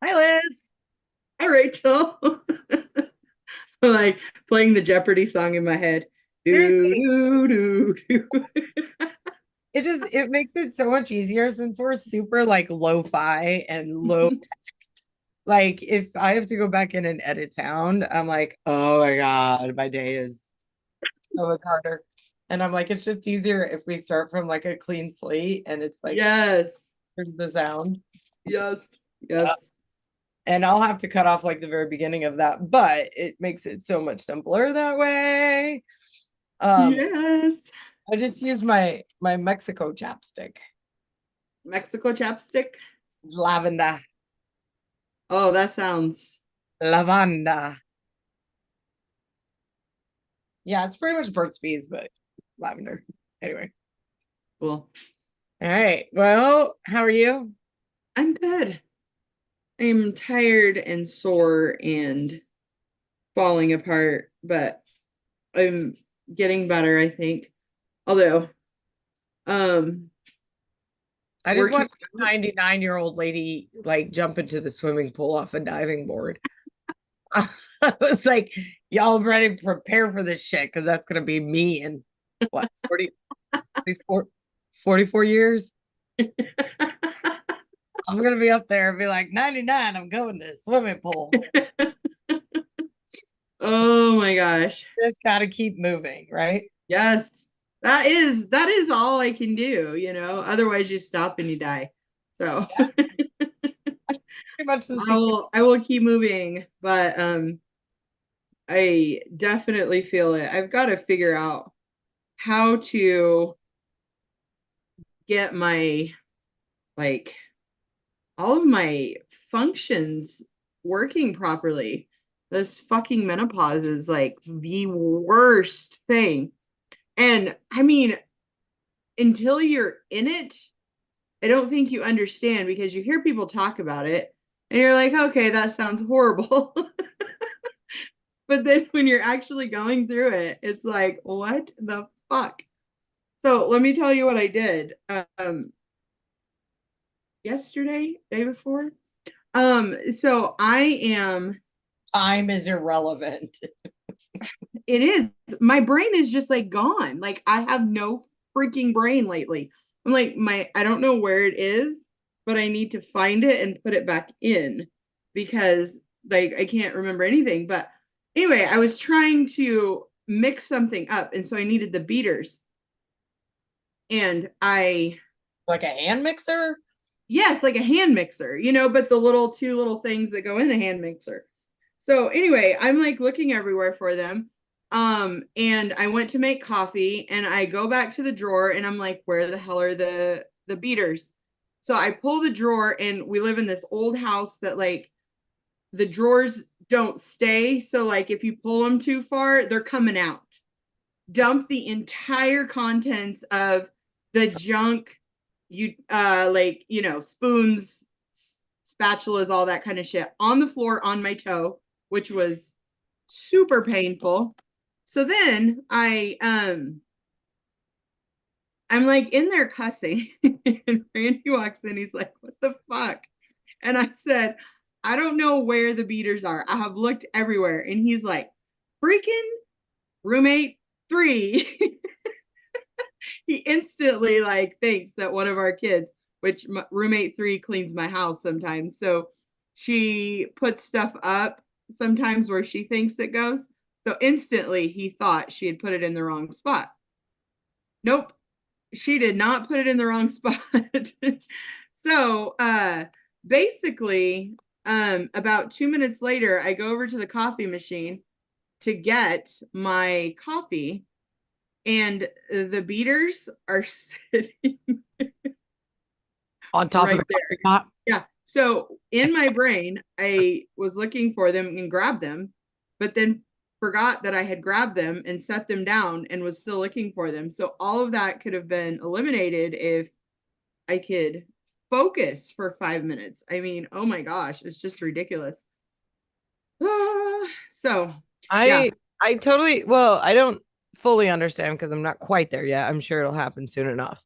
Hi, Liz. Hi, Rachel. Like playing the Jeopardy song in my head. Do, Seriously, do, do, do. it makes it so much easier since we're super like lo-fi and low. Like if I have to go back in and edit sound, I'm like, oh my God, my day is so much harder. And I'm like, it's just easier if we start from like a clean slate and it's like, Yes, here's the sound. yes, Uh, yes, And I'll have to cut off like the very beginning of that, but it makes it so much simpler that way. Um, yes. I just use my Mexico chapstick. Mexico chapstick. Lavender. Oh, that sounds Lavanda. Yeah, it's pretty much Burt's Bees, but lavender. Anyway. cool. All right. Well, how are you? I'm good. I'm tired and sore and falling apart, but I'm getting better, I think. Although, um, I just working watched a 99-year-old lady like jump into the swimming pool off a diving board. I was like, y'all ready to prepare for this shit because that's gonna be me in what 44 years. I'm gonna be up there and be like 99, I'm going to the swimming pool. Oh my gosh. Just gotta keep moving, right? Yes. That is all I can do, Otherwise you stop and you die. So Yeah, that's pretty much the I secret. will keep moving, but I definitely feel it. I've got to figure out how to get my like all of my functions working properly. This fucking menopause is like the worst thing. And I mean, until you're in it, I don't think you understand because you hear people talk about it and you're like, okay, that sounds horrible. But then when you're actually going through it, it's like, what the fuck? So let me tell you what I did yesterday, day before. So I am, Time is irrelevant. it is, my brain is just like gone. Like I have no freaking brain lately. I'm like, I don't know where it is, but I need to find it and put it back in because like I can't remember anything. But anyway, I was trying to mix something up. And so I needed the beaters. And Like a hand mixer? yes, like a hand mixer, but the little two little things that go in a hand mixer. So anyway, I'm like looking everywhere for them. And I went to make coffee and I go back to the drawer and I'm like, where the hell are the beaters? So I pull the drawer and we live in this old house that like the drawers don't stay. So like if you pull them too far, they're coming out. Dump the entire contents of the junk, spoons, spatulas, all that kind of shit on the floor on my toe, which was super painful. So then I'm like in there cussing and Randy walks in, he's like, what the fuck? And I said, I don't know where the beaters are. I have looked everywhere. And he's like, freaking roommate three. He instantly like thinks that one of our kids, which roommate three cleans my house sometimes, so she puts stuff up sometimes where she thinks it goes. So instantly he thought she had put it in the wrong spot. Nope, she did not put it in the wrong spot. So basically, about 2 minutes later, I go over to the coffee machine to get my coffee, and the beaters are sitting On top of right the there. coffee pot? Yeah. So in my brain, I was looking for them and grabbed them, but then forgot that I had grabbed them and set them down and was still looking for them. So all of that could have been eliminated if I could focus for 5 minutes. I mean, oh my gosh, it's just ridiculous. So, yeah, I I totally well, I don't fully understand because I'm not quite there yet. I'm sure it'll happen soon enough.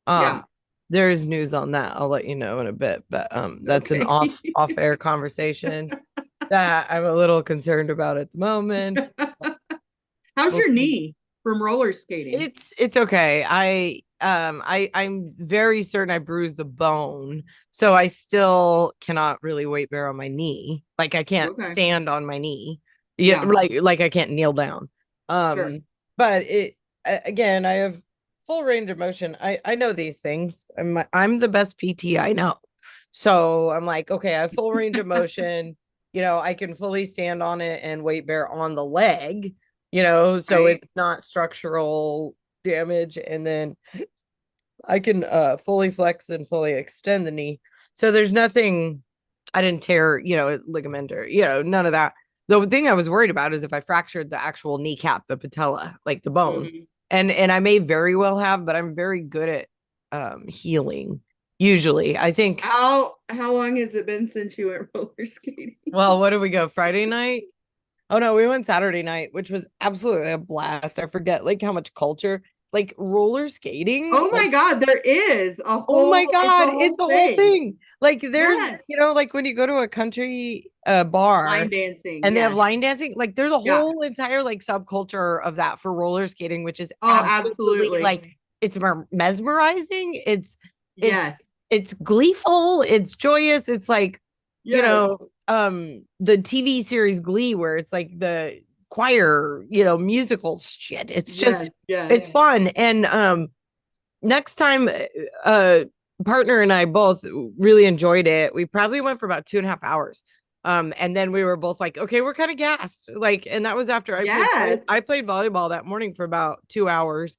Um, yeah. There is news on that. I'll let you know in a bit, but that's an Okay. off air conversation that I'm a little concerned about at the moment. How's We'll your see. knee from roller skating? It's okay. I'm very certain I bruised the bone, so I still cannot really weight bear on my knee. Like I can't Okay. stand on my knee. Yeah, Yeah, like I can't kneel down. sure. But again, I have full range of motion. I know these things. I'm the best PT I know. So I'm like, okay, I have full range of motion. I can fully stand on it and weight bear on the leg, so Right. it's not structural damage. And then I can fully flex and fully extend the knee. So there's nothing, I didn't tear, ligament or, none of that. The thing I was worried about is if I fractured the actual kneecap, the patella, like the bone. Hmm. And I may very well have, but I'm very good at healing. Usually, I think. How long has it been since you went roller skating? Well, what did we go? Friday night? Oh no, we went Saturday night, which was absolutely a blast. I forget like how much culture, like roller skating, Oh my like God, there is oh my it's a God, it's whole a whole thing. thing. Like there's, Yes. like when you go to a country bar Line dancing. and they have Yes. line dancing, like there's a Yeah. whole entire like subculture of that for roller skating, which is Oh, absolutely absolutely. like it's mesmerizing. It's Yes. it's gleeful, it's joyous, it's like, Yes. the TV series Glee, where it's like the choir, musical shit. It's Yes. just Yes. it's fun. And next time, uh partner and I both really enjoyed it. We probably went for about 2.5 hours. And then we were both like, okay, we're kind of gassed. Like, and that was after Yes. I played volleyball that morning for about 2 hours.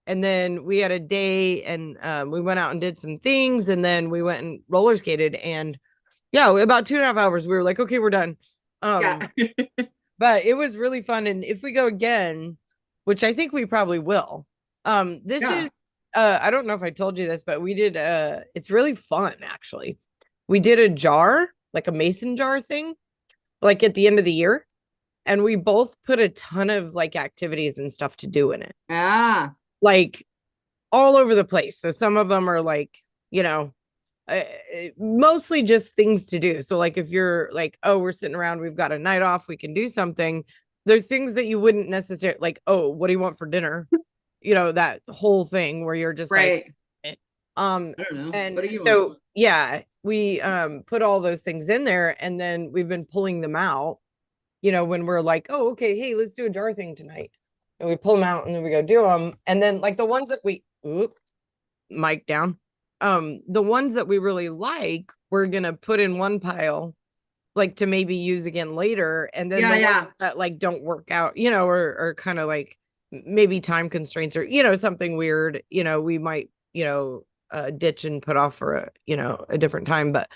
And then we had a day and we went out and did some things, and then we went and roller skated. And yeah, about 2.5 hours, we were like, okay, we're done. Yeah. But it was really fun. And if we go again, which I think we probably will, this Yeah. is I don't know if I told you this, but we did it's really fun actually. We did a jar, like a mason jar thing, like at the end of the year, and we both put a ton of like activities and stuff to do in it. Ah. Like all over the place. So some of them are like, you know, uh, mostly just things to do. So like if you're like, oh, we're sitting around, we've got a night off, we can do something. There's things that you wouldn't necessarily like, oh, what do you want for dinner? That whole thing where you're just like, Right. eh. um I don't know. and What do you want? so yeah, we put all those things in there, and then we've been pulling them out, when we're like, oh, okay, hey, let's do a jar thing tonight. And we pull them out and then we go do them. And then like the ones that mic down. The ones that we really like, we're gonna put in one pile, like to maybe use again later. And then Yeah, the ones yeah. that like don't work out, or kind of like maybe time constraints or something weird, we might, ditch and put off for a different time. But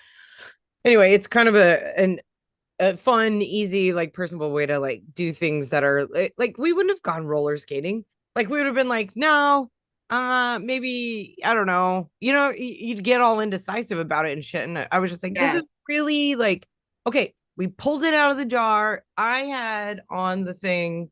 anyway, it's kind of a fun, easy, like personable way to like do things that are like we wouldn't have gone roller skating. Like we would have been like, no, maybe I don't know. You'd get all indecisive about it and shit. And I was just like, this is Yes. really like, okay, we pulled it out of the jar. I had on the thing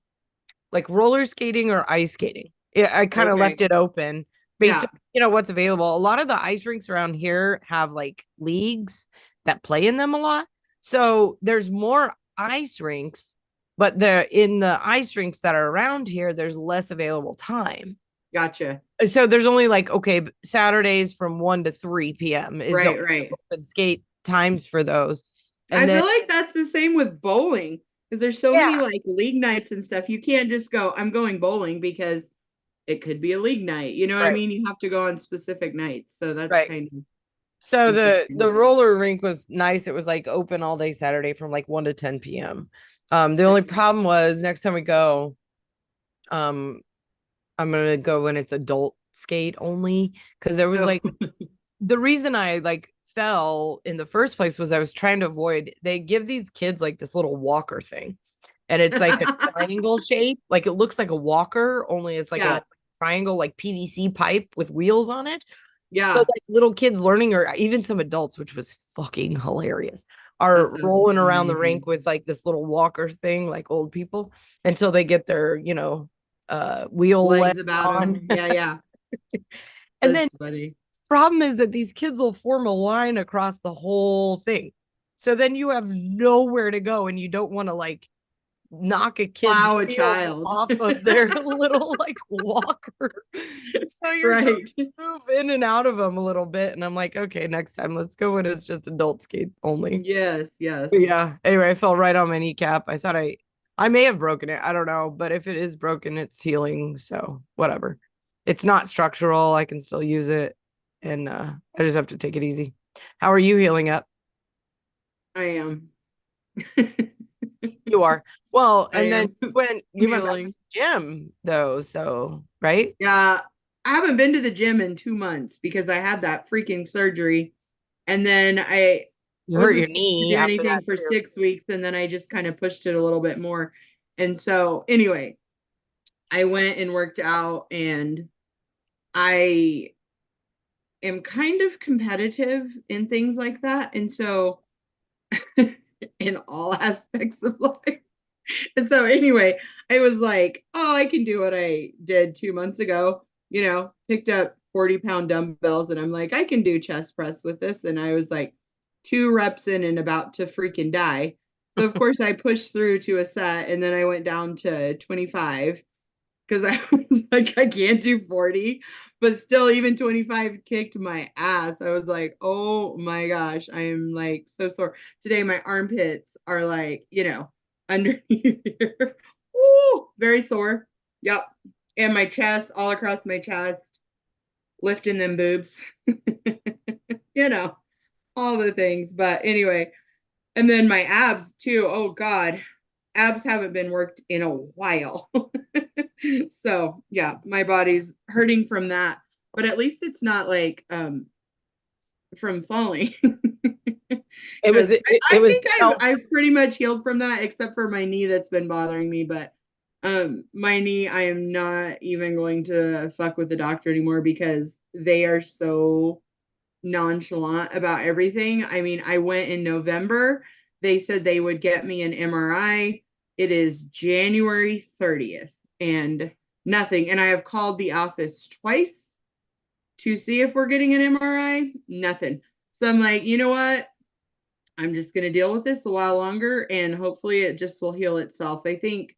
like roller skating or ice skating. Yeah, I kind of left Okay. it open based on Yeah. what's available. A lot of the ice rinks around here have like leagues that play in them a lot. So there's more ice rinks, but in the ice rinks that are around here, there's less available time. Gotcha. So there's only like, okay, Saturdays from 1 to 3 p.m. is the Right, right. open skate times for those. And I then feel like that's the same with bowling because there's so many yeah, like league nights and stuff. You can't just go, I'm going bowling because it could be a league night. You know what I right, mean? You have to go on specific nights. So that's right. kind of So the interesting. roller rink was nice. It was like open all day Saturday from like 1 to 10 p.m. The only Okay. problem was next time we go, um, I'm gonna go when it's adult skate only, because there was Oh, like the reason I like fell in the first place was I was trying to avoid, they give these kids like this little walker thing, and it's like a triangle shape, like it looks like a walker, only it's like a yeah. triangle, like PVC pipe with wheels on it. So Yeah. like little kids learning, or even some adults, which was fucking hilarious, That are sounds rolling around the amazing. rink with like this little walker thing, like old people, until they get their, wheel Legs leg about on. them. Yeah, yeah. And then That's funny. problem is that these kids will form a line across the whole thing. So then you have nowhere to go and you don't want to like knock a kid's Plow a wheels child. off of their little like walker. So you're trying Right. to move in and out of them a little bit. And I'm like, okay, next time let's go when it's just adult skate only. Yes, yes. But yeah. Anyway, I fell right on my kneecap. I may have broken it. I don't know. But if it is broken, it's healing. So whatever. It's not structural. I can still use it. And I just have to take it easy. How are you healing up? I am. You are. Well, I and then am. when you went back to Healing. the gym though, so right? Yeah, I haven't been to the gym in 2 months because I had that freaking surgery. And then I You hurt wasn't your supposed to knee do after anything that for too. 6 weeks. And then I just kind of pushed it a little bit more. And so, anyway, I went and worked out, and I am kind of competitive in things like that. And so, in all aspects of life. And so, anyway, I was like, oh, I can do what I did 2 months ago, picked up 40-pound dumbbells, and I'm like, I can do chest press with this. And I was like 2 reps in and about to freaking die. So, of course, I pushed through to a set, and then I went down to 25 because I was like, I can't do 40, but still, even 25 kicked my ass. I was like, oh my gosh, I am like so sore. Today, my armpits are like, underneath here. Ooh, very sore. Yep. And my chest, all across my chest, lifting them boobs, you know, all the things. But anyway, and then my abs too. Oh God, abs haven't been worked in a while. So yeah, my body's hurting from that, but at least it's not like from falling. It was Because it I was think self. I've pretty much healed from that, except for my knee that's been bothering me. But my knee, I am not even going to fuck with the doctor anymore because they are so nonchalant about everything. I mean, I went in November. They said they would get me an MRI. It is January 30th and nothing. And I have called the office twice to see if we're getting an MRI. Nothing. So I'm like, you know what? I'm just going to deal with this a while longer, and hopefully it just will heal itself. I think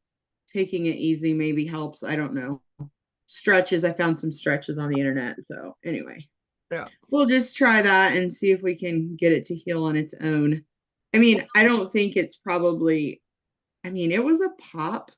taking it easy maybe helps. I don't know. Stretches. I found some stretches on the internet. So anyway, Yeah. we'll just try that and see if we can get it to heal on its own. I mean, I don't think it's probably, I mean, it was a pop.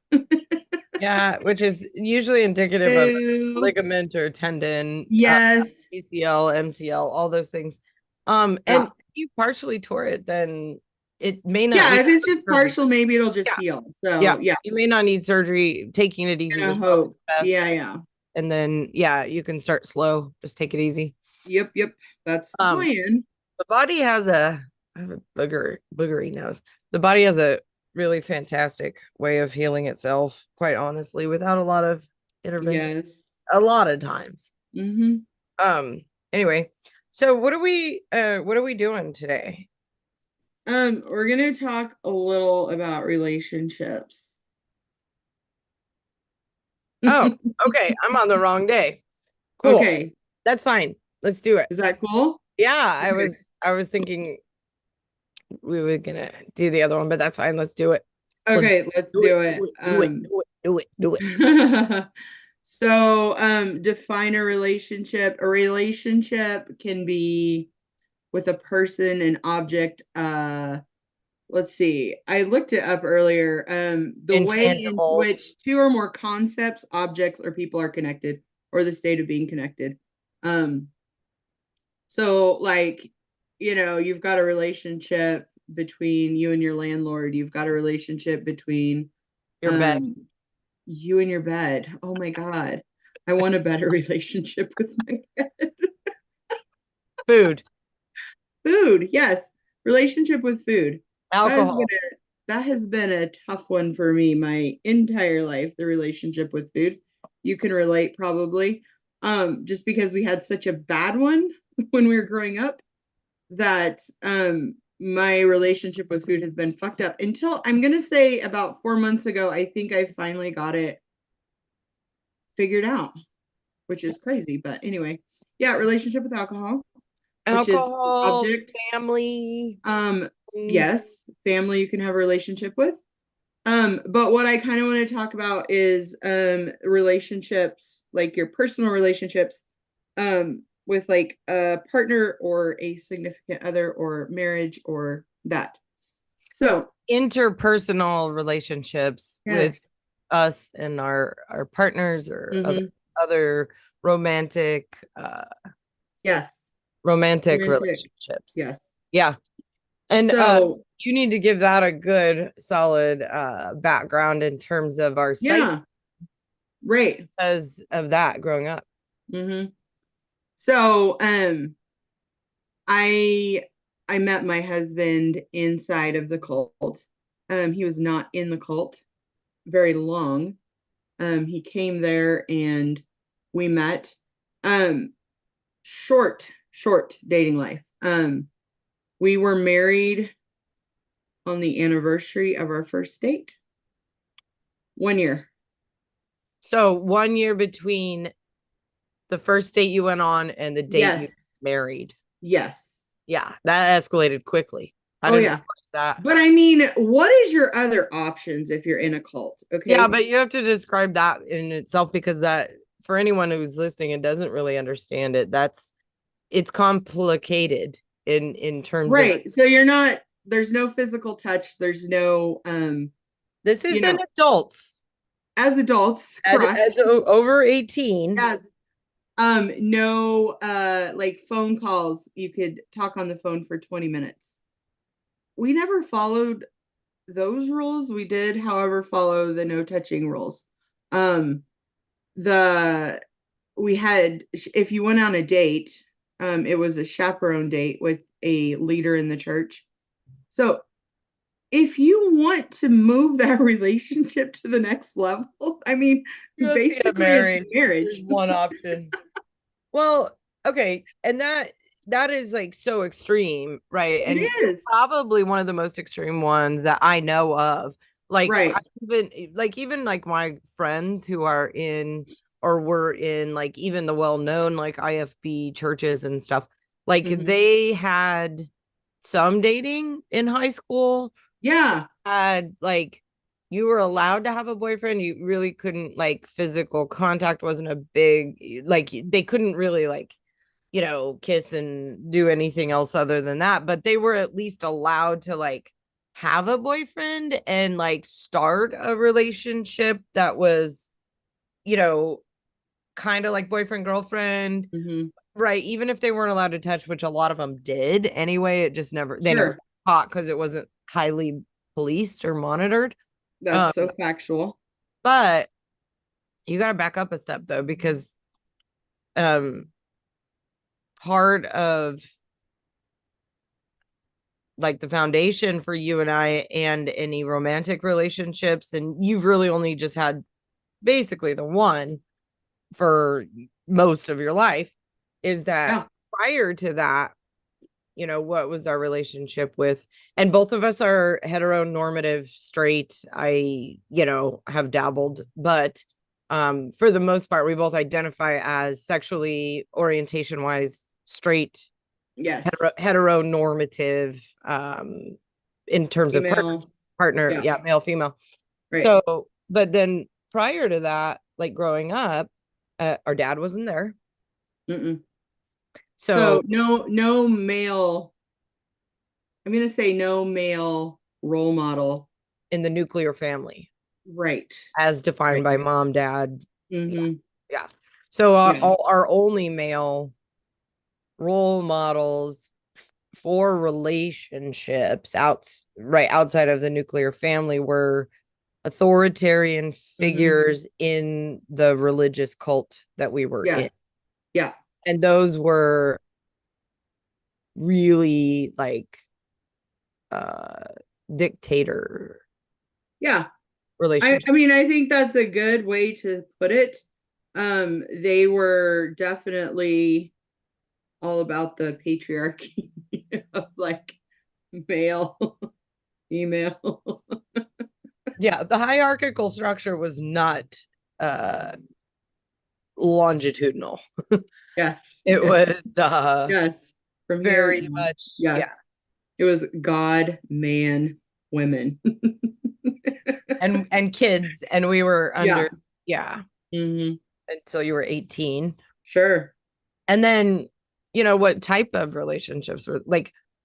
Yeah, which is usually indicative of Ew. ligament or tendon, Yes. ACL, MCL, all those things. And Yeah. if you partially tore it, then it may not Yeah. need If it's just surgery. partial, maybe it'll just Yeah, heal. yeah. So, yeah. You may not need surgery. Taking it easy Gonna was probably hope. the Yeah. best. Yeah. And then yeah, you can start slow. Just take it easy. Yep. Yep. That's the Um, plan. the body has a I have a boogery nose. The body has a really fantastic way of healing itself, quite honestly, without a lot of intervention. Yes. A lot of times. Mm-hmm. Um, anyway, so what are we doing today? We're gonna talk a little about relationships. Oh, okay. I'm on the wrong day. Cool. Okay. That's fine. Let's do it. Is that cool? Yeah, Okay. I was thinking we were gonna do the other one, but that's fine. Let's do it. Let's Okay, let's do it, do it. do it, do it, do it, do it, do it. So, define a relationship. A relationship can be with a person, an object. Let's see. I looked it up earlier. The way in Intangibles. which two or more concepts, objects, or people are connected, or the state of being connected. Um, so like, you've got a relationship between you and your landlord. You've got a relationship between Your bed. um you and your bed. Oh my God. I want a better relationship with my bed. Food. Food, yes. Relationship with food. That has been Alcohol. a tough one for me my entire life, the relationship with food. You can relate probably. Just because we had such a bad one when we were growing up that my relationship with food has been fucked up until I'm gonna say about 4 months ago, I think I finally got it figured out, which is crazy. But anyway, Yeah, relationship with alcohol, which is Alcohol, object. family, Um, things. yes, family you can have a relationship with. But what I kind of want to talk about is relationships, like your personal relationships, with like a partner or a significant other or marriage or that. So, Interpersonal relationships with yes. us and our partners or Mm-hmm. other romantic Yes. romantic Romantic. relationships. Yes. Yeah. And So, you need to give that a good solid background in terms of our psyche yeah, right. because of that growing up. Mm-hmm. So, I I met my husband inside of the cult. He was not in the cult very long. He came there and we met. Um, short dating life. We were married on the anniversary of our first date. 1 year. So 1 year between the first date you went on and the date you Yes. married. Yes. Yeah, that escalated quickly. I Oh didn't yeah. realize that. But I mean, what is your other options if you're in a cult? Yeah, Okay. but you have to describe that in itself because that for anyone who's listening and doesn't really understand it, it's complicated in terms of Right. So you're not, there's no physical touch. There's no, this you is an know, adults as adults, correct. over 18. Yes. No, like phone calls. You could talk on the phone for 20 minutes. We never followed those rules. We did, however, follow the no touching rules. Um, the we had if you went on a date, it was a chaperone date with a leader in the church. So if you want to move that relationship to the next level, I mean, You have to get basically it's married. There's marriage. one option. Well, okay, and that is like so extreme, right? It And is. probably one of the most extreme ones that I know of. Like I Right. even like my friends who are in or were in like even the well-known like IFB churches and stuff, like Mm-hmm. they had some dating in high school, Yeah. had like you were allowed to have a boyfriend. You really couldn't like physical contact wasn't a big like they couldn't really like kiss and do anything else other than that. But they were at least allowed to like have a boyfriend and like start a relationship that was, you know, kind of like boyfriend, girlfriend, Mm-hmm. right? Even if they weren't allowed to touch, which a lot of them did anyway, it just they never Sure. caught because it wasn't highly policed or monitored. That's Um, so factual. but you got to back up a step though, because um, part of like the foundation for you and I and any romantic relationships, and you've really only just had basically the one for most of your life, is that Yeah. prior to that, what was our relationship with? And both of us are heteronormative, straight. I, have dabbled, but for the most part, we both identify as sexually orientation wise straight, Yes. heteronormative, in terms of Female. partner, Yeah. yeah, male, female. Right. So, but then prior to that, like growing up, our dad wasn't there. Mm-mm. So So no male, I'm gonna say no male role model. in the nuclear family, Right. as defined Right. by mom, dad. Yeah. Mm-hmm. Yeah. So Yeah. our only male role models for relationships outside of the nuclear family were authoritarian Mm-hmm. figures in the religious cult that we were Yeah. in. Yeah. And those were really like uh dictator Yeah. I relationship. mean, I think that's a good way to put it. They were definitely all about the patriarchy of like male, female. Yeah, the hierarchical structure was not uh longitudinal. Yes. It Yes. was Yes. From here. very much, Yes. yeah. It was God, man, women. And kids, and we were Yeah. under, yeah, Hmm. until you were 18. Sure. And then, what type of relationships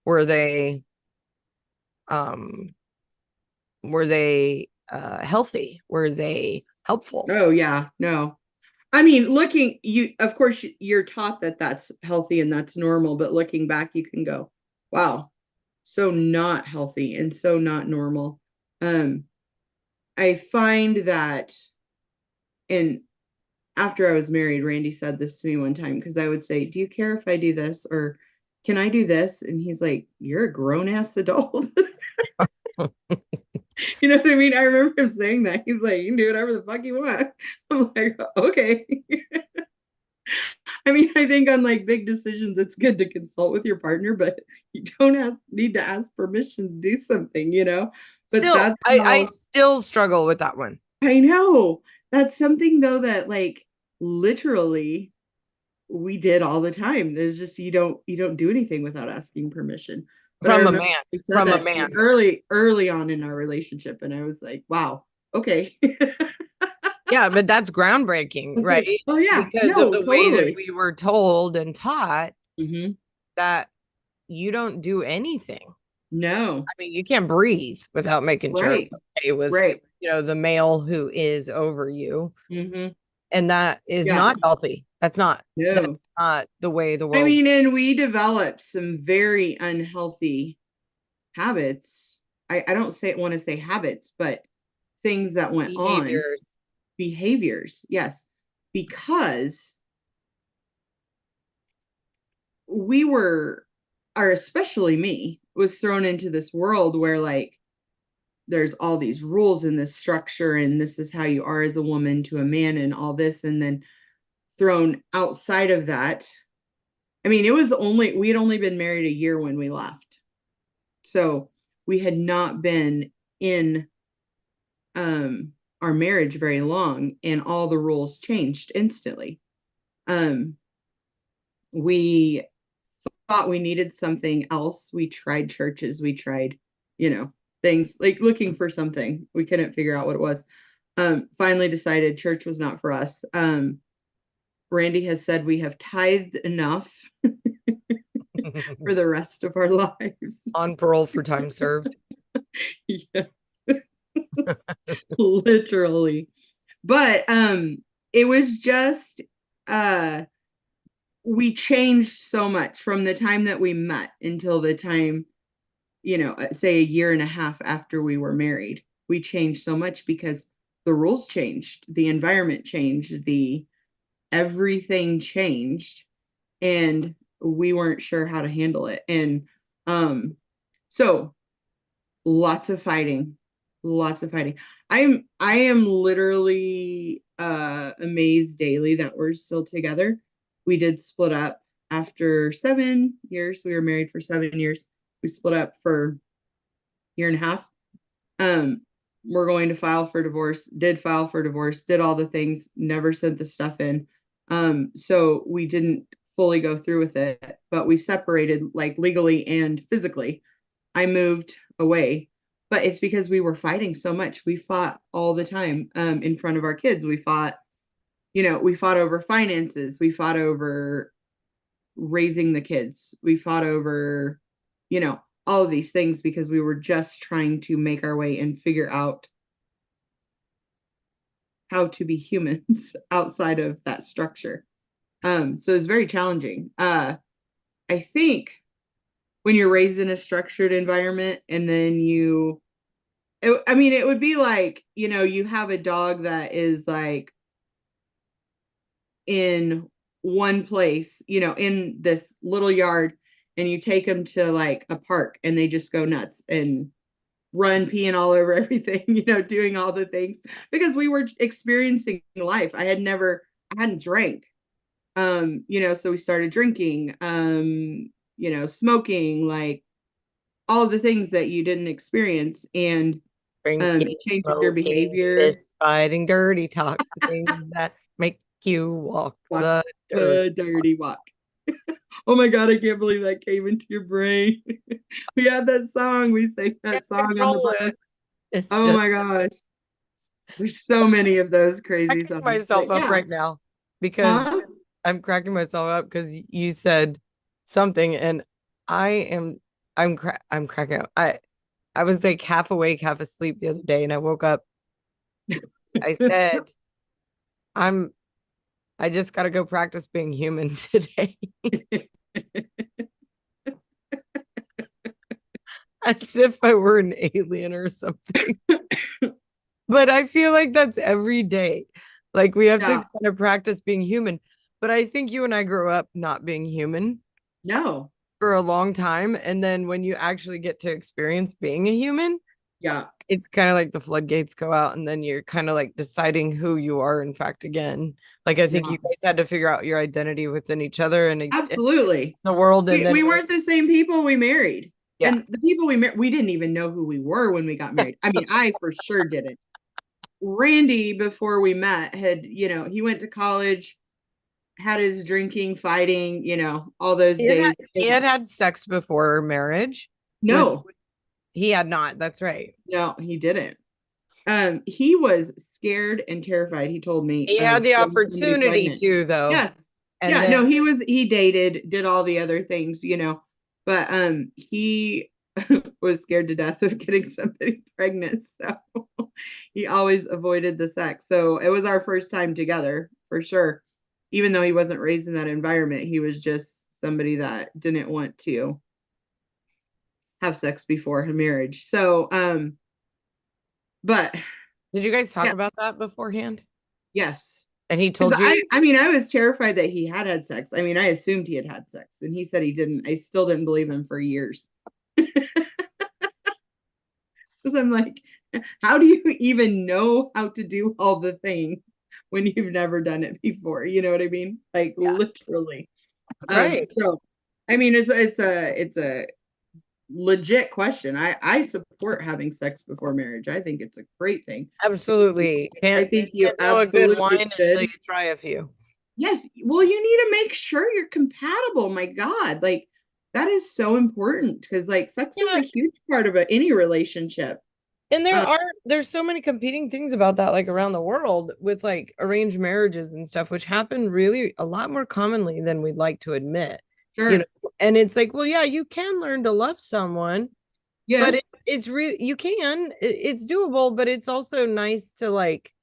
were they um were they healthy? Were they helpful? Oh, yeah. No. I mean, looking, you, of course, you're taught that that's healthy and that's normal, but looking back, you can go, wow, so not healthy and so not normal. Um, I find that, and after I was married, Randy said this to me one time because I would say, do you care if I do this? Or can I do this? And he's like, you're a grown ass adult. You know what I mean? I remember him saying that. He's like, you can do whatever the fuck you want. I'm like, okay. I mean, I think on like big decisions, it's good to consult with your partner, but you don't need to ask permission to do something, you know? But Still, that's I how still struggle with that one. I know. That's something though that like literally we did all the time. There's just you don't do anything without asking permission. But I From a remember man. he said From a that to me man. early on in our relationship, and I was like, wow, okay. I Yeah, but that's groundbreaking, was like, right? oh yeah, Because of no, the way that totally. we were told and taught Hmm. that you don't do anything. No, I mean, you can't breathe without making sure it's right, okay with, right. the male who is over you. Hmm. And that is Yeah, not healthy. no. That's not the way the I world mean, and we developed some very unhealthy habits. I don't say want to say habits, but things that went on, behaviors. behaviors. Yes, because we were, or especially me, was thrown into this world where like there's all these rules and this structure, and this is how you are as a woman to a man, and all this, and then thrown outside of that. I mean, we had only been married a year when we left. So we had not been in our marriage very long, and all the rules changed instantly. Um, we thought we needed something else. We tried churches, we tried, things like looking for something. We couldn't figure out what it was. Finally decided church was not for us. Randy has said we have tithed enough for the rest of our lives. On parole for time served. Yeah, literally. But it was just uh we changed so much from the time that we met until the time, say a year and a half after we were married. We changed so much because the rules changed, the environment changed, the everything changed, and we weren't sure how to handle it. And so lots of fighting, lots of fighting. I am literally amazed daily that we're still together. We did split up after 7 years. We were married for 7 years. We split up for a year and a half. um we're going to file for divorce, did file for divorce, did all the things, never sent the stuff in. So we didn't fully go through with it, but we separated like legally and physically. I moved away, but it's because we were fighting so much. We fought all the time, in front of our kids. We fought over finances. We fought over raising the kids. We fought over, all of these things because we were just trying to make our way and figure out how to be humans outside of that structure. So it's very challenging. I think when you're raised in a structured environment and then I mean, it would be like, you have a dog that is like in one place, in this little yard, and you take them to like a park and they just go nuts and run peeing all over everything, doing all the things because we were experiencing life. I hadn't drank. So we started drinking, smoking, like all the things that you didn't experience, and Drinking, it changes your smoking, behavior. fist fighting, dirty talk, things that make You walk Walk the dirt. the dirty walk. Oh my God, I can't believe that came into your brain. We had that song. We sang Can't that song on the control bus. it. It's Oh just my gosh. There's so many of those crazy cracking songs. myself But up yeah. right now because Huh? I'm cracking myself up because you said something and I am I'm cracking up. I was like half awake, half asleep the other day and I woke up. I said, I'm I just gotta go practice being human today. As if I were an alien or something. But I feel like that's every day. Like we have to Yeah. kind of practice being human. But I think you and I grew up not being human No. for a long time. And then when you actually get to experience being a human, Yeah. it's kind of like the floodgates go out and then you're kind of like deciding who you are, in fact, again. Like I think Yeah. you guys had to figure out your identity within each other and Absolutely. the world. And then We weren't the same people we married. yeah. And the people we married, we didn't even know who we were when we got married. I mean, I for sure didn't. Randy, before we met, had, he went to college, had his drinking, fighting, all those days. He had had sex before marriage with No, he had not. That's right. no, he didn't. He was scared and terrified. He told me He had of the getting somebody opportunity pregnant. to, though. Yeah, And yeah. then No, he dated, did all the other things, but he was scared to death of getting somebody pregnant. So he always avoided the sex. So it was our first time together for sure. Even though he wasn't raised in that environment, he was just somebody that didn't want to have sex before her marriage. So, but did you guys talk yeah, about that beforehand? yes. And he Because told you, I mean, I was terrified that he had sex. I mean, I assumed he had sex, and he said he didn't. I still didn't believe him for years. Because I'm like, how do you even know how to do all the things when you've never done it before? You know what I mean? Like yeah, literally. right. So I mean, it's a legit question. I support having sex before marriage. I think it's a great thing. Absolutely. I think you Can't know a good absolutely wine until you should. try a few. Yes. Well, you need to make sure you're compatible. My God. Like that is so important because like sex is Yeah. a huge part of any relationship. And Um, there's so many competing things about that, like around the world with like arranged marriages and stuff, which happen really a lot more commonly than we'd like to admit, you know. sure. And it's like, well, yeah, you can learn to love someone, but Yes, it's really you can, it's doable, but it's also nice to like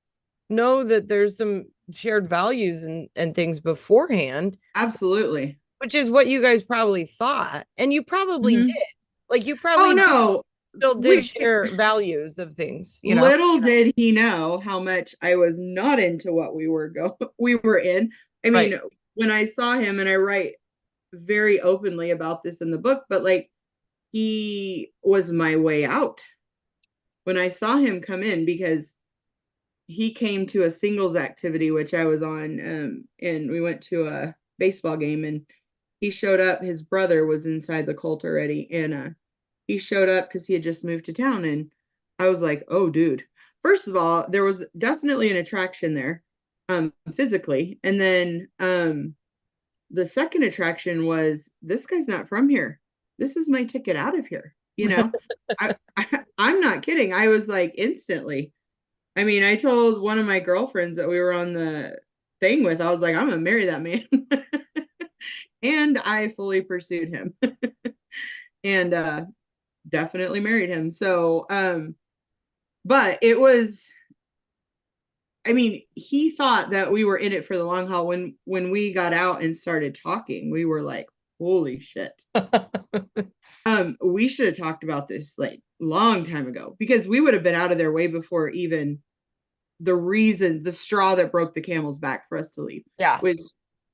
know that there's some shared values and things beforehand, absolutely. which is what you guys probably thought, and you probably did. Mhm. Like you Oh probably no. still did We share values of things, you know. little did he know how much I was not into what we were in. I Right. mean, when I saw him, and I write very openly about this in the book, but like he was my way out when I saw him come in because he came to a singles activity which I was on, and we went to a baseball game, and he showed up. His brother was inside the cult already, and he showed up because he had just moved to town, and I was like, "Oh, dude." First of all, there was definitely an attraction there, physically, and then the second attraction was this guy's not from here. This is my ticket out of here. I'm not kidding. I was like instantly. I mean, I told one of my girlfriends that we were on the thing with, I was like, I'm gonna marry that man. And I fully pursued him and definitely married him. So but it was, I mean, he thought that we were in it for the long haul. When we got out and started talking, we were like, holy shit. We should have talked about this like long time ago because we would have been out of their way before even the straw that broke the camel's back for us to leave Yeah.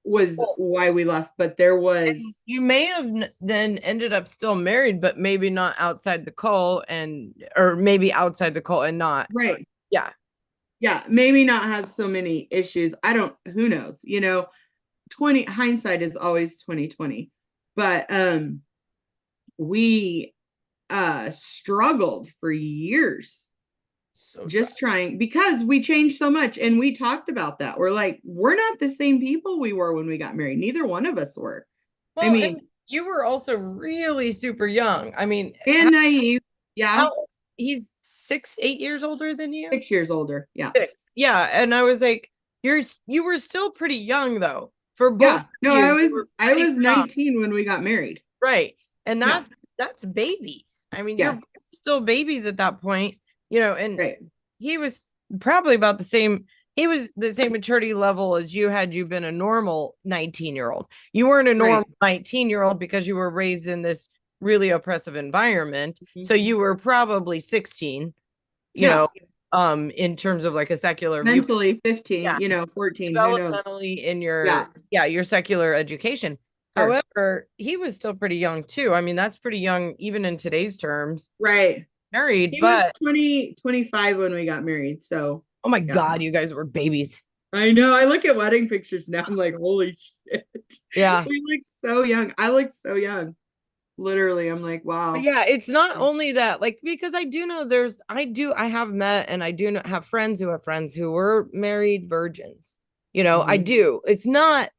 was Well, why we left. But there was, you may have then ended up still married, but maybe not outside the cult and or maybe outside the cult and not. right. Yeah. Yeah, maybe not have so many issues. I don't, who knows, 20 hindsight is always 2020. But we struggled for years So just sad. trying, because we changed so much, and we talked about that. We're like, we're not the same people we were when we got married. Neither one of us were. I Well, and mean, you were also really super young. I mean, and naive. Yeah. how he's 6, 8 years older than you? 6 years older. Yeah. 6. Yeah. And I was like, you were still pretty young though. For both Yeah. of No, you, I you was were I pretty was young. 19 when we got married. Right. And Yeah. that's babies. I mean, you're Yes. still babies at that point, and Right. he was probably about the same. He was the same maturity level as you had you been a normal 19-year-old. You weren't a Right. normal 19-year-old because you were raised in this really oppressive environment. Mhm. So you were probably 16, you Yeah. know, in terms of like a secular view. Mentally 15, Yeah. 14, who knows? Developmentally in Yeah. your secular education. Sure. However, he was still pretty young too. I mean, that's pretty young even in today's terms. Right. Married, He was but 25 when we got married. So, oh my yeah. God, you guys were babies. I know. I look at wedding pictures now. I'm like, holy shit. Yeah. We look so young. I look so young. Literally, I'm like, But wow. yeah, it's not only that, like, because I do know I have met and I do have friends who have friends who were married virgins. I Mhm. do. It's not,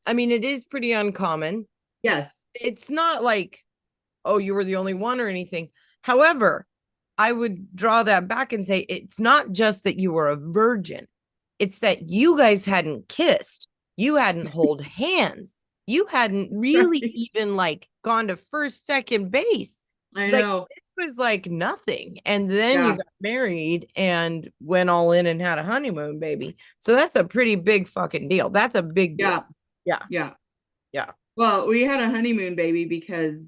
I mean, it is pretty uncommon. Yes. It's not like, oh, you were the only one or anything. However, I would draw that back and say it's not just that you were a virgin, it's that you guys hadn't kissed, you hadn't hold hands, you hadn't really Right. even like gone to first, second base. I Like know. it was like nothing. And then you Yeah. got married and went all in and had a honeymoon baby. So that's a pretty big fucking deal. That's a big Yeah. deal. Yeah. Yeah. Yeah. Well, we had a honeymoon baby because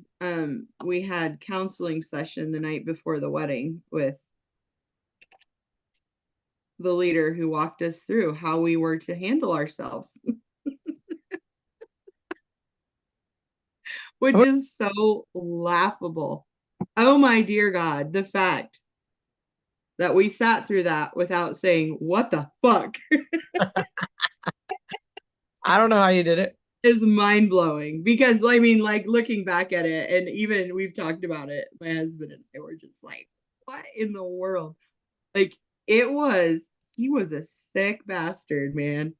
we had counseling session the night before the wedding with the leader who walked us through how we were to handle ourselves, which is so laughable. Oh my dear God, the fact that we sat through that without saying, what the fuck, I don't know how you did it. is mind blowing. Because, I mean, like looking back at it, and even we've talked about it, my husband and I were just like, what in the world? Like, he was a sick bastard, man.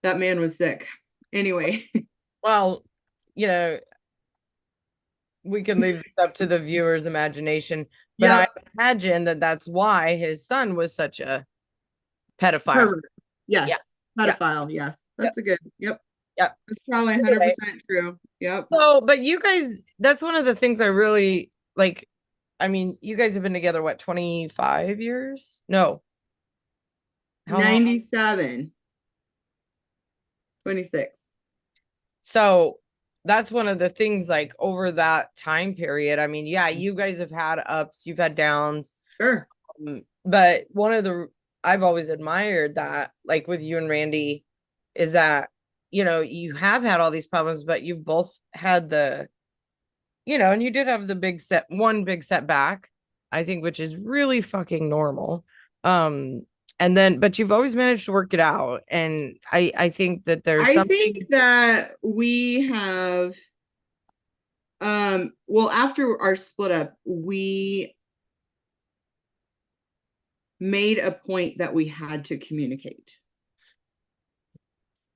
That man was sick. Anyway, Well, you know, we can leave this up to the viewer's imagination, but I yep, imagine that that's why his son was such a pedophile. pervert. Yes, Yeah, yeah, pedophile. Yes, yep, that's a good. Yep, yep. that's probably Anyway, 100% true. Yep. so, but you guys, that's one of the things I really like. I mean, you guys have been together, what, 25 years? No, how long? 97, 26. So that's one of the things like over that time period. I mean, yeah, you guys have had ups, you've had downs. Sure. But one of the I've always admired that, like with you and Randy, is that you have had all these problems, but you've both had and you did have the one big setback, I think, which is really fucking normal. And then, but you've always managed to work it out, and I think that there's I something. think that we have, well, after our split up, we made a point that we had to communicate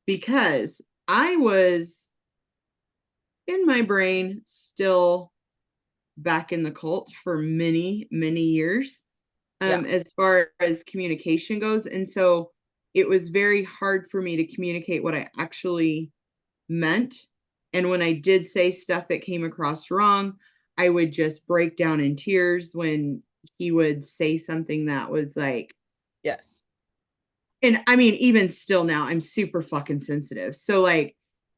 because I was in my brain still back in the cult for many, many years, Yeah. as far as communication goes. And so it was very hard for me to communicate what I actually meant. And when I did say stuff that came across wrong, I would just break down in tears when he would say something that was like, Yes. and I mean, even still now, I'm super fucking sensitive. So like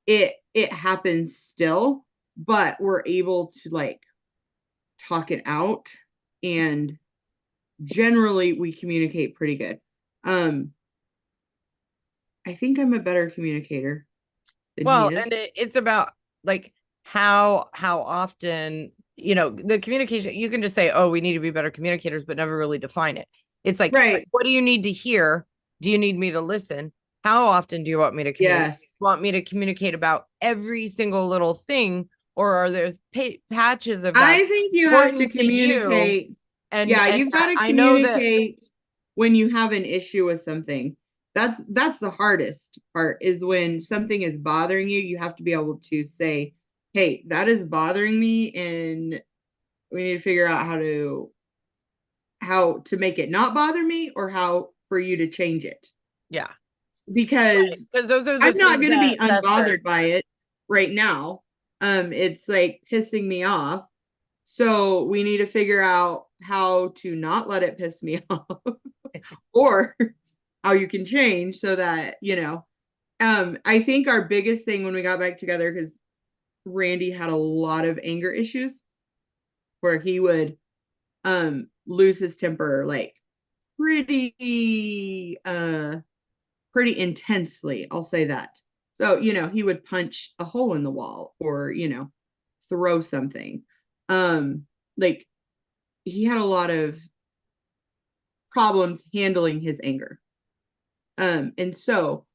it happens still, but we're able to like talk it out, and generally we communicate pretty good. Um I think I'm a better communicator than he Well, is. and it's about like how often, the communication, you can just say, oh, we need to be better communicators, but never really define it. It's like, Right. what do you need to hear? Do you need me to listen? How often do you want me to communicate? Yes. Want me to communicate about every single little thing, or are there patches of that I think you have to important to you? communicate. Yeah, and you've got to I know that, communicate when you have an issue with something. That's the hardest part is when something is bothering you, you have to be able to say, "Hey, that is bothering me and we need to figure out how to make it not bother me or how for you to change it." yeah, right, Because because those are the I'm not things going to be that fester. unbothered by it right now. It's like pissing me off. So we need to figure out how to not let it piss me off or how you can change so that, I think our biggest thing when we got back together, because Randy had a lot of anger issues where he would lose his temper like pretty pretty intensely, I'll say that. So, he would punch a hole in the wall or, throw something. Um, like he had a lot of problems handling his anger. And so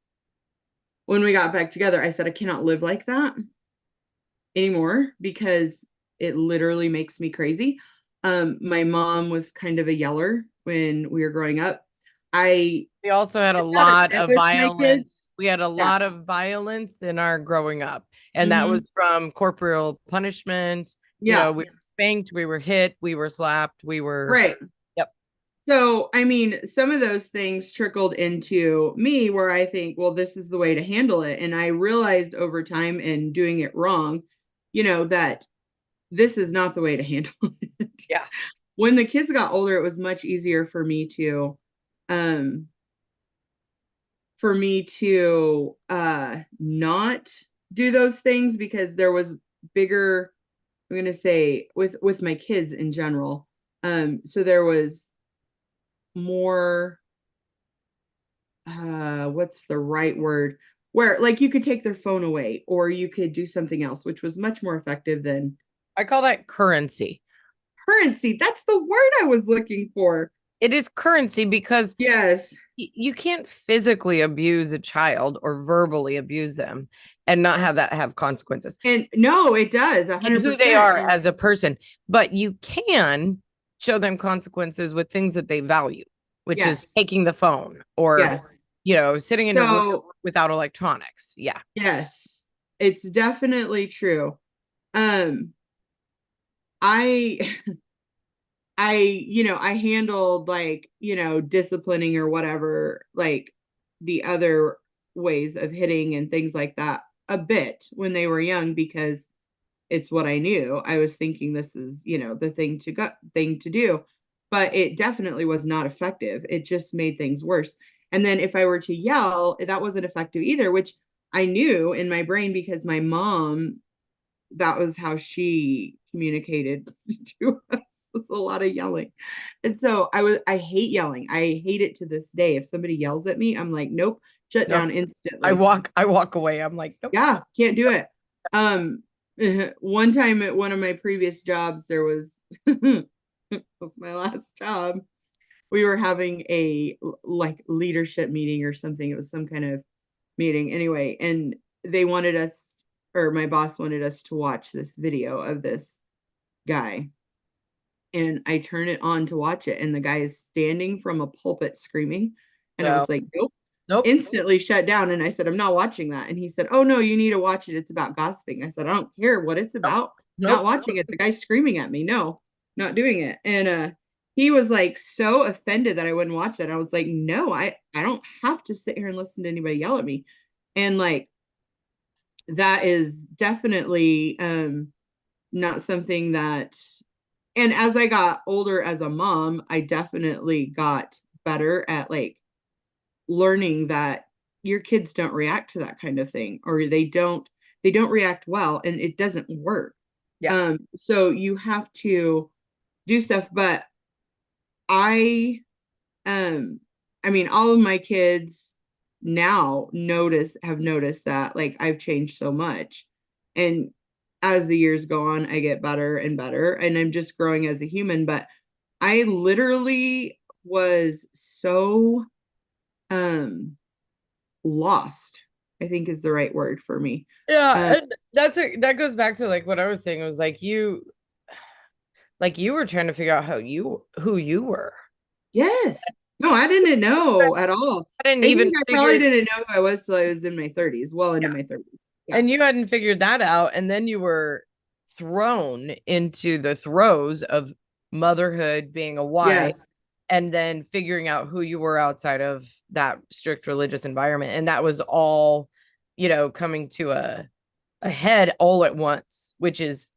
when we got back together, I said, I cannot live like that anymore because it literally makes me crazy. My mom was kind of a yeller when we were growing up. I We also had a did that a lot bit of with my violence. kids. We had a Yeah. lot of violence in our growing up, and that Mm-hmm. was from corporeal punishment. You Yeah. know, we were spanked, we were hit, we were slapped, we were, Right. yep. So, I mean, some of those things trickled into me where I think, well, this is the way to handle it. And I realized over time and doing it wrong, that this is not the way to handle it. Yeah. When the kids got older, it was much easier um, for me to not do those things because there was bigger, I'm going to say with my kids in general. So there was more what's the right word, where like you could take their phone away or you could do something else which was much more effective than I call that currency. currency. That's the word I was looking for. It is currency because Yes. you can't physically abuse a child or verbally abuse them and not have that have consequences And no, it does and who they 100%. are And as a person. But you can show them consequences with things that they value, which is yes. taking the phone or, Yes. sitting in a room So, without electronics. Yeah. yes. It's definitely true. Um I I handled like, disciplining or whatever, like the other ways of hitting and things like that a bit when they were young because it's what I knew. I was thinking this is, the thing to do, but it definitely was not effective. It just made things worse. And then if I were to yell, that wasn't effective either, which I knew in my brain because my mom, that was how she communicated to us. It's a lot of yelling. And so I hate yelling. I hate it to this day. If somebody yells at me, I'm like, nope, shut No, down I instantly. walk away. I'm like, nope. Yeah, can't do it. Um, one time at one of my previous jobs, there was was my last job. We were having a like leadership meeting or something. It was some kind of meeting anyway, and they wanted us, or my boss wanted us to watch this video of this guy. And I turn it on to watch it, and the guy is standing from a pulpit screaming. And I No, was like, nope, nope, instantly shut down. And I said, I'm not watching that. And he said, oh, no, you need to watch it. It's about gossiping. I said, I don't care what it's nope, about. Not nope. watching it. The guy's screaming at me. No, not doing it. And he was like so offended that I wouldn't watch that. I was like, no, I don't have to sit here and listen to anybody yell at me. And like, that is definitely not something that, and as I got older as a mom, I definitely got better at like learning that your kids don't react to that kind of thing or they don't react well and it doesn't work. Yeah. So you have to do stuff, but I um I mean all of my kids now have noticed that like I've changed so much. And as the years go on, I get better and better and I'm just growing as a human, but I literally was so um lost, I think is the right word for me. Yeah, Um and that goes back to like what I was saying. It was like like you were trying to figure out who you were. Yes. No, I didn't know at all. I didn't I think even I probably figure, didn't know who I was till I was in my 30s, well into yeah. my 30s. Yeah. And you hadn't figured that out. And then you were thrown into the throes of motherhood, being a wife, Yes. and then figuring out who you were outside of that strict religious environment. And that was all, coming to a head all at once, which is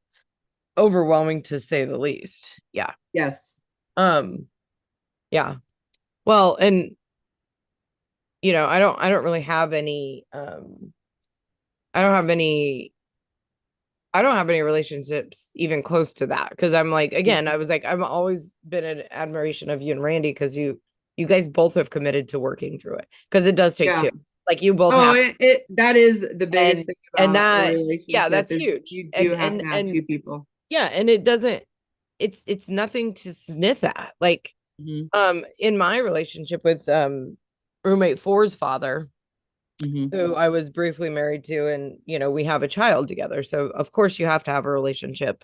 overwhelming to say the least. Yeah. Yes. Um, yeah. Well, and I don't really have any I don't have any I don't have any relationships even close to that because I'm like, again, I was like, I've always been in admiration of you and Randy because you guys both have committed to working through it because it does take Yeah. two. Like you both Oh, have, it that is the biggest and thing and about a that, yeah, relationship that's is huge. you do And have and to have and two people. yeah, and it doesn't it's nothing to sniff at. Like Hmm. in my relationship with roommate four's father, Hmm. who I was briefly married to, and we have a child together. So of course you have to have a relationship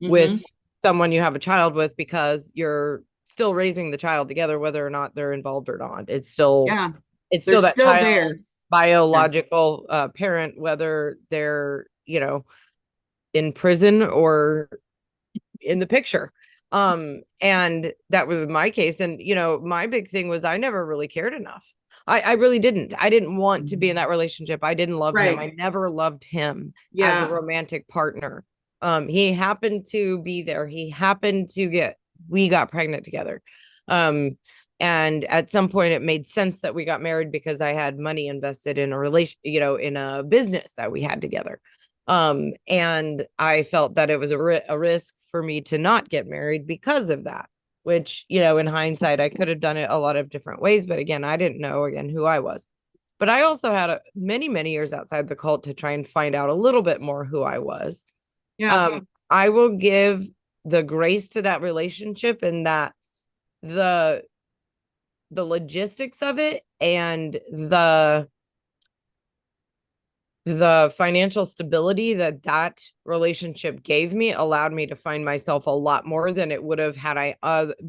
with Hmm. someone you have a child with because you're still raising the child together, whether or not they're involved or not. Yeah. It's They're still that still there. child's Yes. biological parent, whether they're in prison or in the picture. And that was my case. And my big thing was I never really cared enough. I really didn't. I didn't want to be in Mhm. that relationship. I didn't love him. Right. I never loved him as a Yeah. romantic partner. He happened to be there. We got pregnant together. Um, and at some point it made sense that we got married because I had money invested in a relation, in a business that we had together. And I felt that it was a risk for me to not get married because of that, which, in hindsight, I could have done it a lot of different ways. But again, I didn't know, again, who I was. But I also had many, many years outside the cult to try and find out a little bit more who I was. Yeah. I will give the grace to that relationship and that the logistics of it and the financial stability that relationship gave me allowed me to find myself a lot more than it would have had I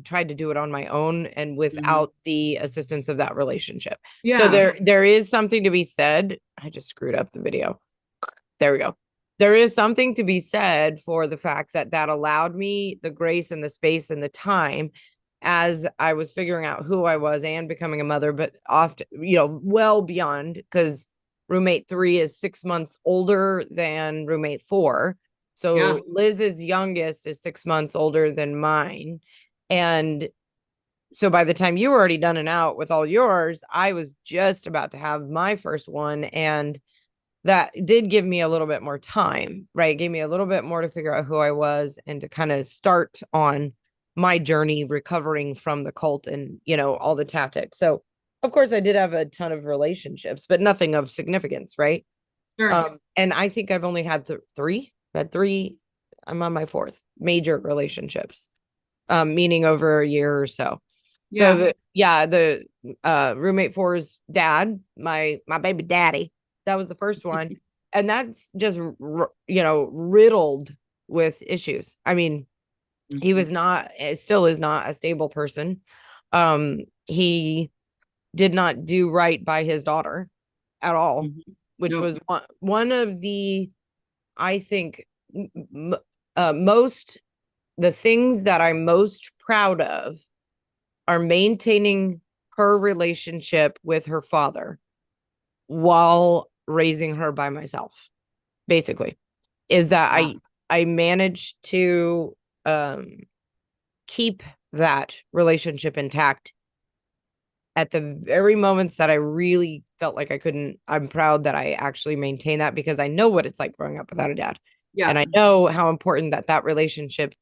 tried to do it on my own and Hmm. without the assistance of that relationship. So Yeah. there is something to be said. I just screwed up the video. There we go. There is something to be said for the fact that allowed me the grace and the space and the time as I was figuring out who I was and becoming a mother, but often, well beyond, because roommate 3 is 6 months older than roommate 4. Yeah. So Liz's youngest is 6 months older than mine. And so by the time you were already done and out with all yours, I was just about to have my first one. And that did give me a little bit more time, right? It gave me a little bit more to figure out who I was and to kind of start on my journey recovering from the cult and, all the tactics. So, of course, I did have a ton of relationships, but nothing of significance, right? Sure. And I think I've only had three. Had three. I'm on my fourth major relationships, meaning over a year or so. So Yeah. the roommate four's dad, my baby daddy, that was the first one, and that's just riddled with issues. I mean, he Hmm. was not, still is not a stable person. He did not do right by his daughter at all, Hmm. which Nope. was one of the, I think, most the things that I'm most proud of are maintaining her relationship with her father while raising her by myself. Basically, is that Yeah. I managed to um keep that relationship intact at the very moments that I really felt like I couldn't. I'm proud that I actually maintain that because I know what it's like growing up without a dad. Yeah. And I know how important that relationship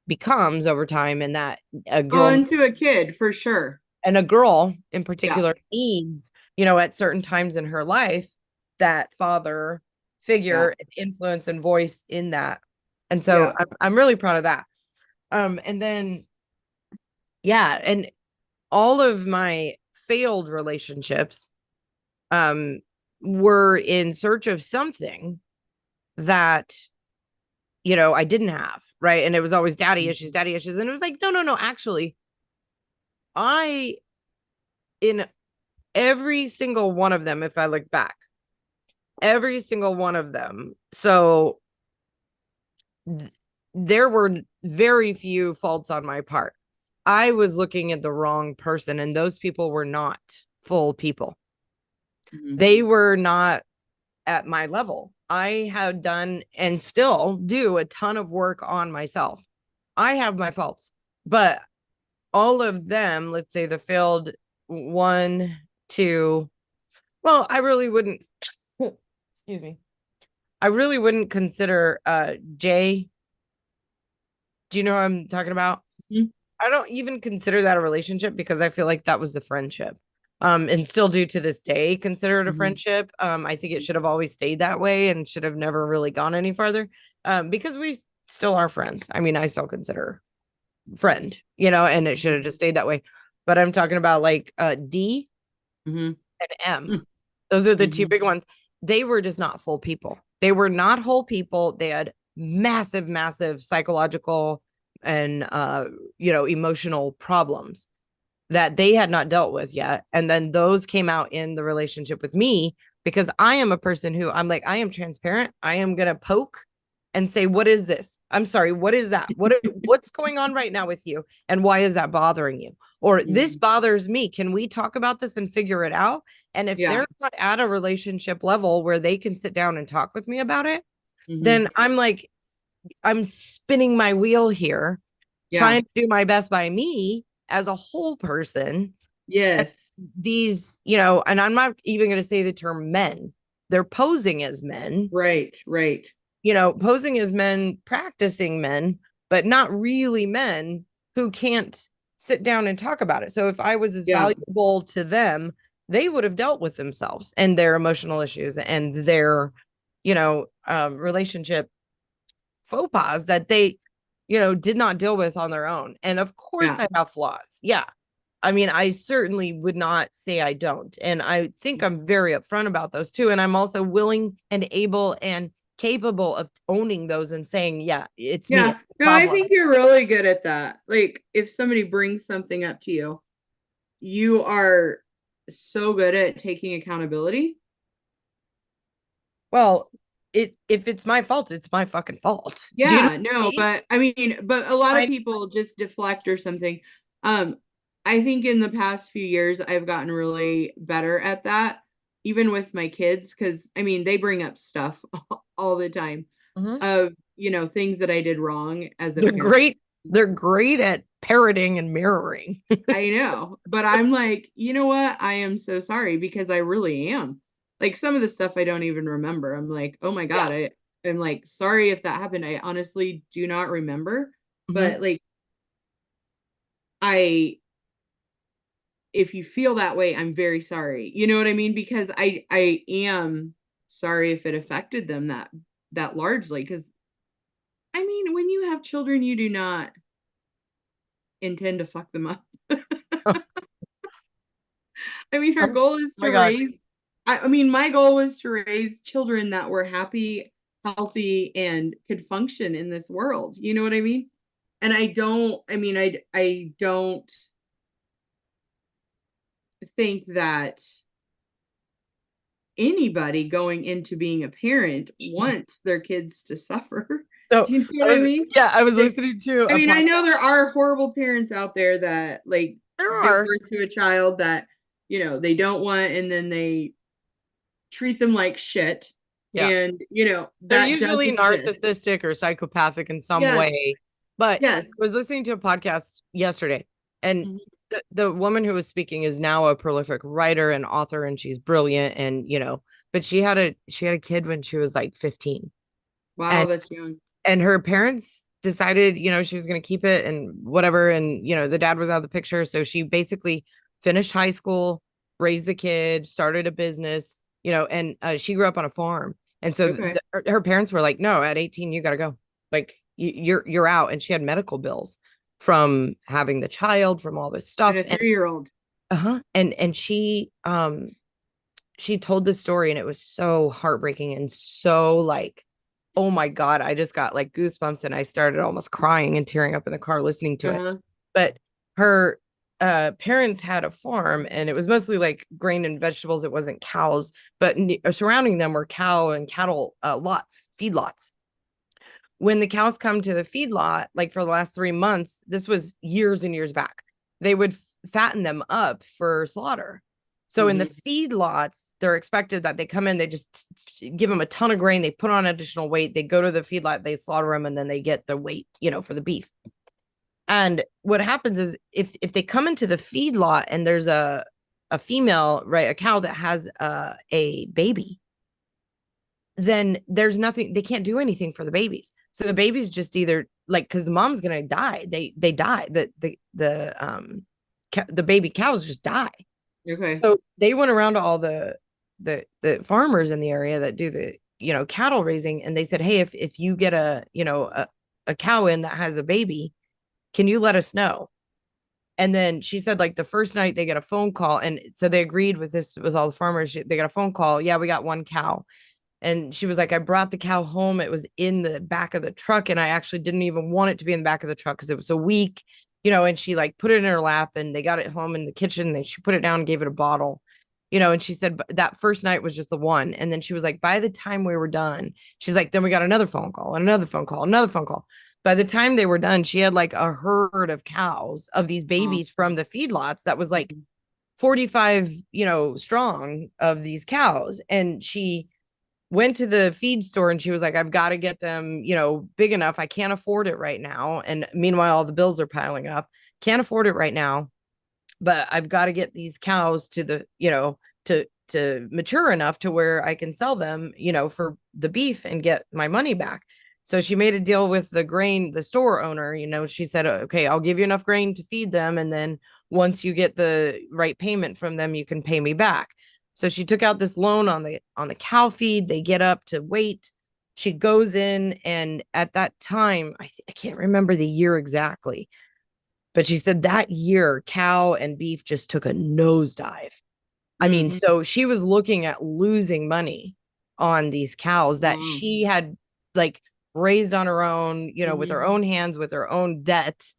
becomes over time, and that a Oh, girl into a kid for sure. and a girl in Yeah. particular needs, at certain times in her life, that father Yeah. figure and influence and voice in that. And so Yeah. I'm really proud of that. And then, yeah, and all of my failed relationships um were in search of something that I didn't have, right? And it was always daddy issues, daddy issues. And it was like, no, no, no, actually, I, in every single one of them, if I look back, every single one of them. So there were very few faults on my part. I was looking at the wrong person, and those people were not full people. Mm-hmm. They were not at my level. I had done and still do a ton of work on myself. I have my faults, but all of them, let's say the failed one, two, well, I really wouldn't, excuse me, I really wouldn't consider Jay. Do you know what I'm talking about? Mm-hmm. I don't even consider that a relationship because I feel like that was the friendship. And still do to this day consider it a Mm-hmm. friendship. I think it should have always stayed that way and should have never really gone any farther. Because we still are friends. I mean, I still consider friend, and it should have just stayed that way. But I'm talking about like D Mm-hmm. and M. Those are the two Mm-hmm. big ones. They were just not full people. They were not whole people. They had massive, massive psychological and emotional problems that they had not dealt with yet. And then those came out in the relationship with me because I am a person who I'm like, I am transparent. I am going to poke and say, what is this? I'm sorry, what is that? What's going on right now with you? And why is that bothering you? Or this Mm-hmm. bothers me. Can we talk about this and figure it out? And if Yeah. they're not at a relationship level where they can sit down and talk with me about it, Mm-hmm. then I'm like, I'm spinning my wheel here, Yeah. trying to do my best by me as a whole person. And Yes. these, and I'm not even going to say the term men, they're posing as men, Right. Right. posing as men, practicing men, but not really men who can't sit down and talk about it. So if I was as Yeah. valuable to them, they would have dealt with themselves and their emotional issues and their, relationship faux pas that they, did not deal with on their own. And of course, Yeah. I have flaws. Yeah. I mean, I certainly would not say I don't. And I think I'm very upfront about those too. And I'm also willing and able and capable of owning those and saying, yeah, it's me, Yeah. it's a No, I problem. think you're really good at that. Like, if somebody brings something up to you, you are so good at taking accountability. Well, if it's my fault, it's my fucking fault. Do you know Yeah, what I no, mean? but I mean, but a lot of I people just deflect or something. Um, I think in the past few years, I've gotten really better at that, even with my kids, because I mean, they bring up stuff all the time Mhm. of, things that I did wrong as a They're parent. great. They're great at parroting and mirroring. I know, but I'm like, you know what? I am so sorry because I really am. Like some of the stuff I don't even remember. I'm like, oh my Yeah. God, I'm like, sorry if that happened. I honestly do not remember. Mhm. But like I if you feel that way, I'm very sorry. You know what I mean? Because I am sorry if it affected them that largely. Because I mean, when you have children, you do not intend to fuck them up. Oh, I mean, her oh goal is my to God. raise, I mean, my goal was to raise children that were happy, healthy, and could function in this world. You know what I mean? And I don't think that anybody going into being a parent wants their kids to suffer. So Do you know what I mean? I was Like, listening to I a mean, I know podcast. there are horrible parents out there that like There give are. birth to a child that, they don't want and then they treat them like shit. Yeah. And, They're that does usually exist. narcissistic or psychopathic in some Yes, way. But yes. I was listening to a podcast yesterday, and Mhm. the woman who was speaking is now a prolific writer and author, and she's brilliant. And but she had a kid when she was like 15, Wow, and that's young. her parents decided, she was going to keep it and whatever. And the dad was out of the picture, so she basically finished high school, raised the kid, started a business, and she grew up on a farm. And so Okay. her parents were like, no, at 18 you got to go, like you're out. And she had medical bills from having the child, from all this And stuff. a And 3-year-old. and she told the story, and it was so heartbreaking and so like oh my God, I just got like goosebumps and I started almost crying and tearing up in the car listening to it. Uh-huh. But her parents had a farm and it was mostly like grain and vegetables. It wasn't cows, but surrounding them were cow and cattle lots, feedlots. When the cows come to the feedlot, like for the last 3 months, this was years and years back, they would fatten them up for slaughter. So in the Hmm. feedlots, they're expected that they come in, they just give them a ton of grain, they put on additional weight, they go to the feedlot, they slaughter them, and then they get the weight, for the beef. And what happens is if they come into the feedlot and there's a female, right, a cow that has a baby, then there's nothing, they can't do anything for the babies. So the babies just either like, because the mom's gonna die, they die. The baby cows just die. Okay. So they went around to all the farmers in the area that do the cattle raising, and they said, hey, if you get a cow in that has a baby, can you let us know? And then she said, like, the first night they get a phone call, and so they agreed with this with all the farmers. They got a phone call. Yeah, we got one cow. And she was like, I brought the cow home. It was in the back of the truck. And I actually didn't even want it to be in the back of the truck because it was so weak, and she like put it in her lap and they got it home in the kitchen. And she put it down and gave it a bottle, and she said that first night was just the one. And then she was like, by the time we were done, she's like, then we got another phone call, and another phone call, another phone call. By the time they were done, she had like a herd of cows of these Oh. babies from the feedlots that was like Mhm. 45, strong of these cows. And she went to the feed store and she was like, I've got to get them, big enough. I can't afford it right now. And meanwhile, all the bills are piling up. Can't afford it right now, but I've got to get these cows to the, to mature enough to where I can sell them, for the beef and get my money back. So she made a deal with the store owner. She said, okay, I'll give you enough grain to feed them. And then once you get the right payment from them, you can pay me back. So she took out this loan on the cow feed. They get up to weight. She goes in, and at that time, I can't remember the year exactly, but she said that year, cow and beef just took a nosedive. I mean, Mhm. so she was looking at losing money on these cows that Wow. she had like raised on her own, with Mhm. her own hands, with her own debt,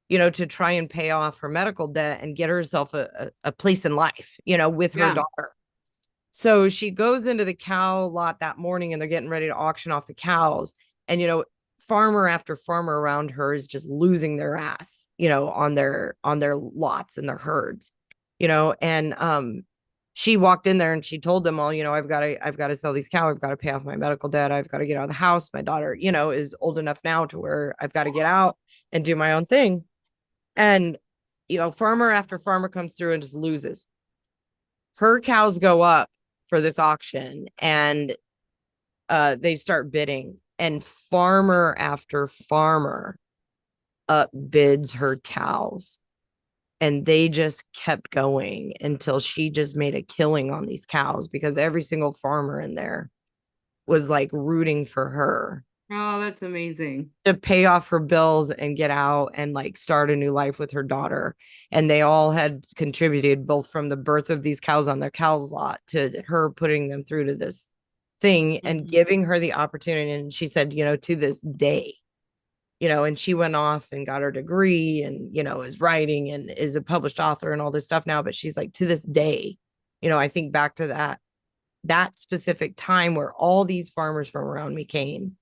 to try and pay off her medical debt and get herself a place in life, with her Yeah. daughter. So she goes into the cow lot that morning and they're getting ready to auction off the cows. And, farmer after farmer around her is just losing their ass, on their lots and their herds, and she walked in there and she told them all, I've got to sell these cows, I've got to pay off my medical debt, I've got to get out of the house. My daughter, is old enough now to where I've got to get out and do my own thing. And, farmer after farmer comes through and just loses. Her cows go up for this auction, and they start bidding, and farmer after farmer bids her cows, and they just kept going until she just made a killing on these cows because every single farmer in there was like rooting for her Oh, that's amazing. to pay off her bills and get out and like start a new life with her daughter. And they all had contributed, both from the birth of these cows on their cows lot to her putting them through to this thing and Mhm. giving her the opportunity. And she said, to this day, and she went off and got her degree and, is writing and is a published author and all this stuff now. But she's like, to this day, I think back to that specific time where all these farmers from around me came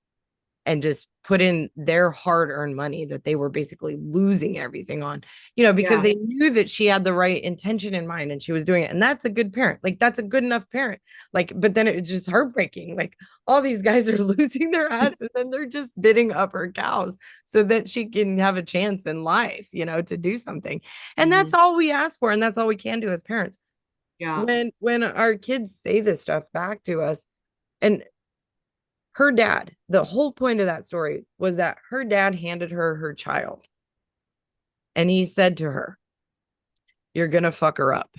and just put in their hard-earned money that they were basically losing everything on, because Yeah. they knew that she had the right intention in mind and she was doing it. And that's a good parent. Like, that's a good enough parent. Like, but then it's just heartbreaking. Like, all these guys are losing their ass and then they're just bidding up her cows so that she can have a chance in life, to do something. And that's Mhm. all we ask for. And that's all we can do as parents. Yeah. When our kids say this stuff back to us, and her dad, the whole point of that story was that her dad handed her child and he said to her, you're gonna fuck her up.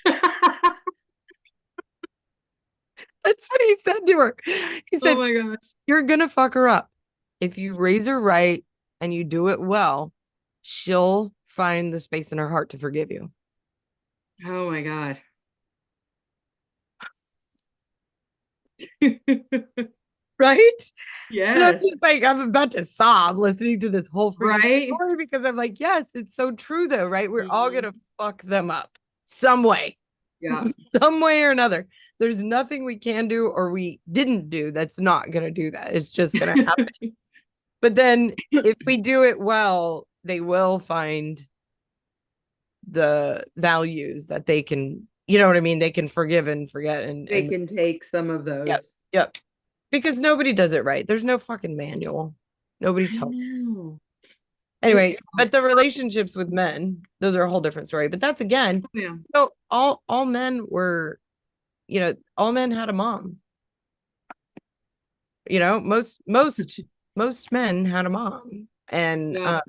That's what he said to her. He Oh said, my gosh. you're gonna fuck her up. If you raise her right and you do it well, she'll find the space in her heart to forgive you. Oh my God. right? And I'm Yes. just like, I'm about to sob listening to this whole freaking Right? story because I'm like, yes, it's so true though, right? We're all Mhm. gonna fuck them up some way, Yeah. some way or another. There's nothing we can do or we didn't do that's not gonna do that. It's just gonna happen. But then if we do it well, they will find the values that they can, you know what I mean? They can forgive and forget They and can take some of yep, those. yep. Because nobody does it right. There's no fucking manual. Nobody I tells us. know. It Anyway, but the sucks. relationships with men, those are a whole different story. But that's again, Yeah. all men were, all men had a mom. Most men had a mom. And Yeah.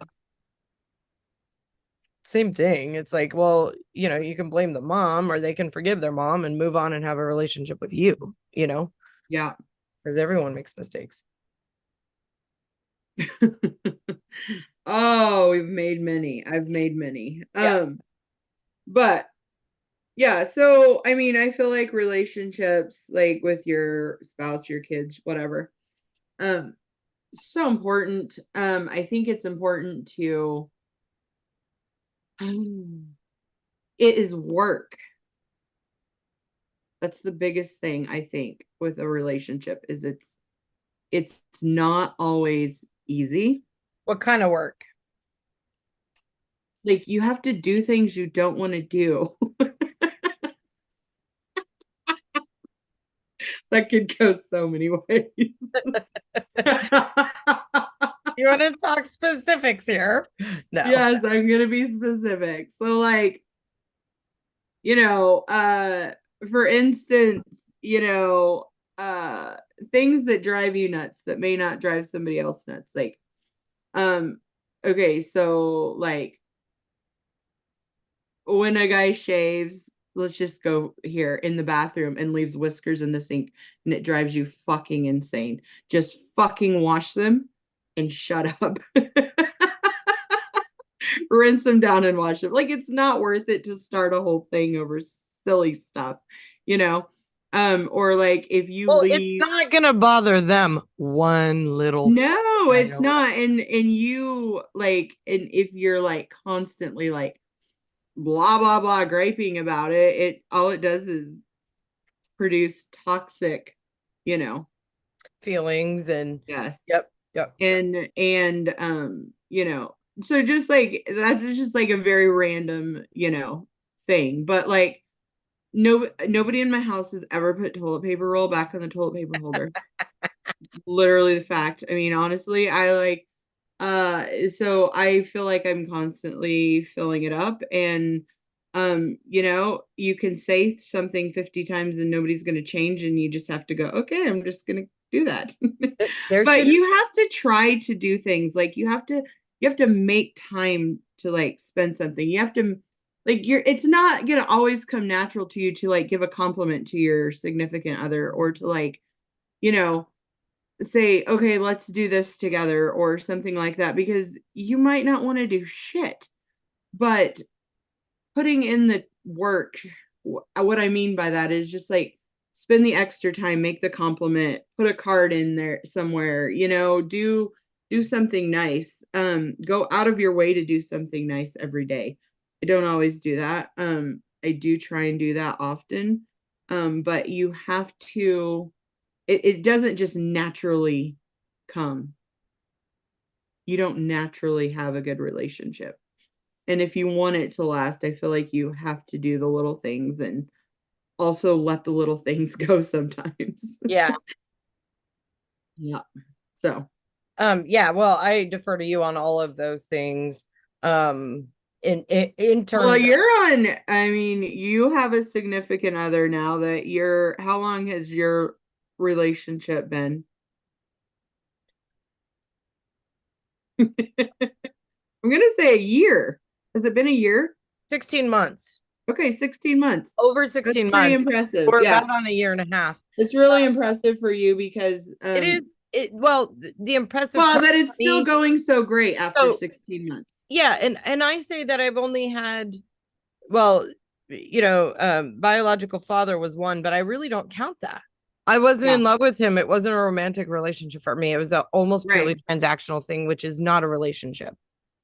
same thing. It's like, well, you can blame the mom or they can forgive their mom and move on and have a relationship with you, Yeah. because everyone makes mistakes. Oh, we've made many. I've made many. Yeah. But yeah, so I mean, I feel like relationships like with your spouse, your kids, whatever. Um so important. I think it's important to it is work. That's the biggest thing I think with a relationship is it's not always easy. What kind of work? Like you have to do things you don't want to do. That could go so many ways. You want to talk specifics here? No. Yes, I'm gonna be specific. So like, you know, for instance, you know, things that drive you nuts that may not drive somebody else nuts. Like, um, okay, so like when a guy shaves, let's just go here in the bathroom and leaves whiskers in the sink and it drives you fucking insane. Just fucking wash them and shut up. Rinse them down and wash them. Like it's not worth it to start a whole thing over silly stuff, you know? Or like if you Well, it's leave not gonna bother them one little no, it's iota. not. And you like and if you're like constantly like blah blah blah griping about it, it all it does is produce toxic, you know. Feelings and Yes. yep, yep. And you know, so just like that's just like a very random, you know, thing. But like nobody in my house has ever put toilet paper roll back in the toilet paper holder. Literally the fact. I mean, honestly, I like so I feel like I'm constantly filling it up and you know, you can say something 50 times and nobody's going to change and you just have to go, okay, I'm just going to do that. There But should you have to try to do things like you have to make time to like spend something. You have to like you're it's not going to always come natural to you to like give a compliment to your significant other or to like, you know, say, okay, let's do this together or something like that because you might not want to do shit. But putting in the work, what I mean by that is just like spend the extra time, make the compliment, put a card in there somewhere, you know, do something nice. Go out of your way to do something nice every day. I don't always do that. I do try and do that often. But you have to it doesn't just naturally come. You don't naturally have a good relationship. And if you want it to last, I feel like you have to do the little things and also let the little things go sometimes. yeah. Yeah. So, Yeah, well, I defer to you on all of those things. In well, terms of you're on, I mean, you have a significant other now that you're, how long has your relationship been? I'm going to say a year. Has it been a year? 16 months, Okay, 16 months. over That's 16 pretty months. impressive. We're Yeah. about on a year and a half. It's really impressive for you because It is well, the impressive well, part that for it's still me. going so great after So 16 months. yeah, and I say that I've only had, well, biological father was one, but I really don't count that. I wasn't Yeah, in love with him. It wasn't a romantic relationship for me. It was a almost purely right. transactional thing, which is not a relationship.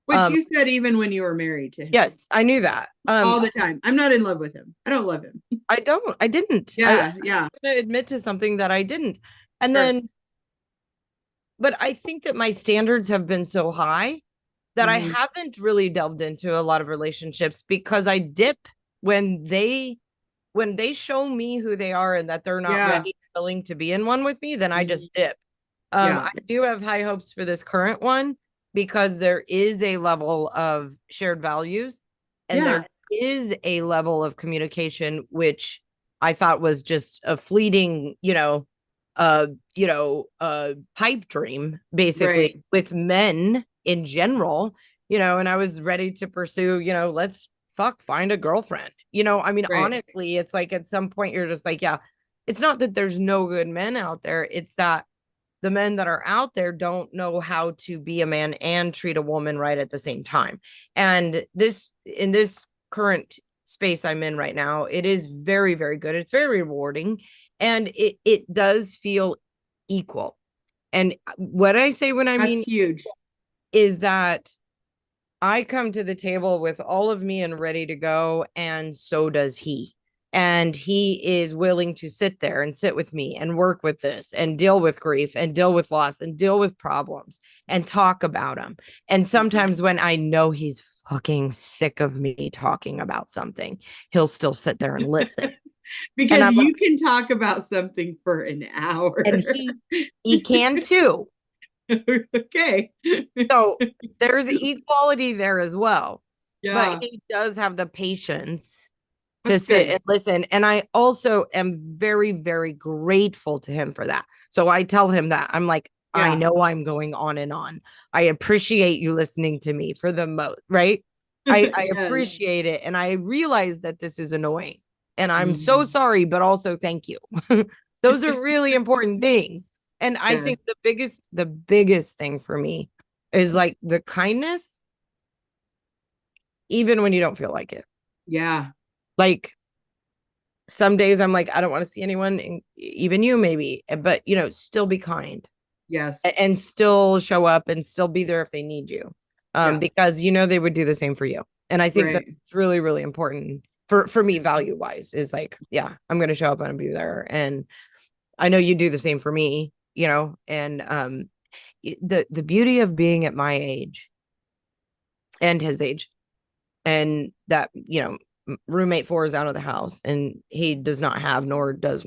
Which Um, you said even when you were married to him. yes, I knew that. All the time. I'm not in love with him. I don't love him. I didn't. I'm Yeah, yeah. gonna admit to something that I didn't. And Sure. then, but I think that my standards have been so high that I Hmm. haven't really delved into a lot of relationships because I dip when they show me who they are and that they're not Yeah, ready, willing to be in one with me, then I hmm, just dip. yeah, I do have high hopes for this current one because there is a level of shared values and yeah. there is a level of communication which I thought was just a fleeting, pipe dream basically Right, with men in general, and I was ready to pursue, let's find a girlfriend. I mean, right. honestly, it's like at some point you're just like, yeah, it's not that there's no good men out there, it's that the men that are out there don't know how to be a man and treat a woman right at the same time. And this in this current space I'm in right now, it is very, very good. It's very rewarding and it does feel equal. And what I say when I That's mean huge. is that I come to the table with all of me and ready to go, and so does he. And he is willing to sit there and sit with me and work with this and deal with grief and deal with loss and deal with problems and talk about them. And sometimes when I know he's fucking sick of me talking about something, he'll still sit there and listen. And Because I'm like, you can talk about something for an and hour. he can too. Okay. So there's equality there as well. But Yeah, he does have the patience to that's sit good. and listen. And I also am very, very grateful to him for that. So I tell him that I'm like, I Yeah. know I'm going on and on. I appreciate you listening to me for the most, right? I Yes. appreciate it. And I realize that this is annoying. And I'm so Mhm. sorry, but also thank you. Those are really important things. And I Yes. think the biggest thing for me is like the kindness, even when you don't feel like it. Yeah. Like some days I'm like, I don't want to see anyone, even you maybe, but still be kind Yes. and still show up and still be there if they need you. Yeah. Because they would do the same for you. And I think that Right. it's really, really important for me value wise is like, yeah, I'm gonna show up and be there. And I know you do the same for me, and the beauty of being at my age and his age and that roommate 4 is out of the house and he does not have nor does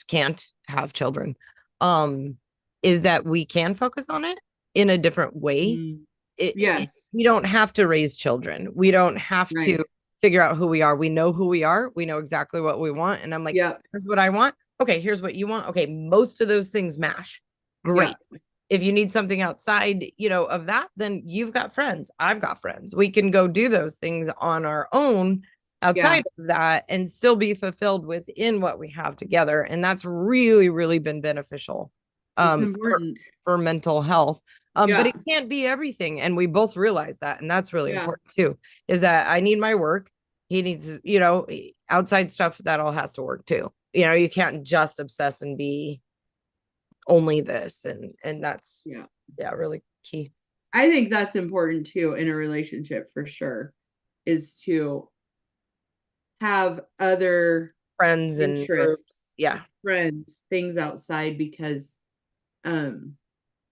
can't have children, um is that we can focus on it in a different way. Mm. it, Yes. we don't have to raise children, we don't have Right. to figure out who we are, we know who we are, we know exactly what we want, and I'm like, Yep. here's what I want, okay, here's what you want, okay, most of those things mash, Yeah. great. If you need something outside, of that, then you've got friends. I've got friends. We can go do those things on our own Yeah. outside of that and still be fulfilled within what we have together. And that's really, really been beneficial It's for important. mental health. But Yeah. it can't be everything. And we both realize that. And that's really Yeah. important too, is that I need my work. He needs, outside stuff that all has to work too. You can't just obsess and be only this, and that's, Yeah. yeah, really key. I think that's important too in a relationship for sure, is to have other Friends and interests, groups, yeah, friends, things outside because um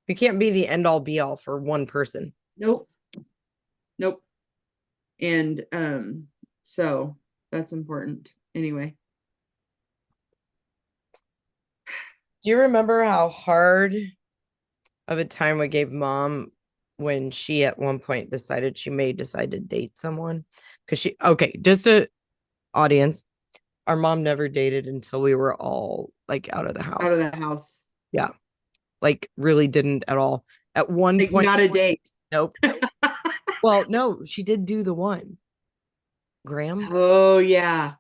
you can't be the end all be all for one person. nope, nope. And so that's important anyway. Do you remember how hard of a time we gave mom when she at one point decided she may decide to date someone? Because okay, just a audience, our mom never dated until we were all like out of the Out of house. the house. Yeah, like really didn't at all. At one Like point, not a date. nope. Well, no, she did do the one. Graham, Oh yeah.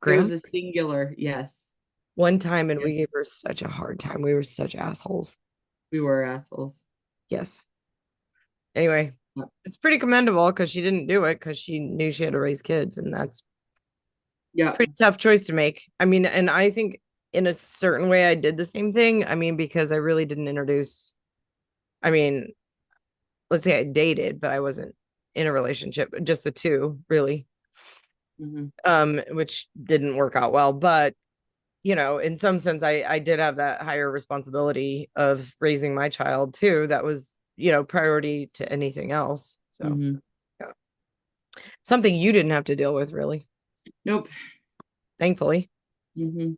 It was Graham, a singular. Yes. one time, and Yes. we gave her such a hard time. We were such assholes. We were assholes. Yes. Anyway, Yep. it's pretty commendable because she didn't do it because she knew she had to raise kids, and that's a Yeah. pretty tough choice to make. I mean, and I think in a certain way I did the same thing. I mean, because I really didn't introduce, I mean, let's say I dated, but I wasn't in a relationship, just the two, really. Mm-hmm. Which didn't work out well. But in some sense, I did have that higher responsibility of raising my child too. That was, priority to anything else. So Mm-hmm. yeah. Something you didn't have to deal with, really, Nope. thankfully. Mm-hmm.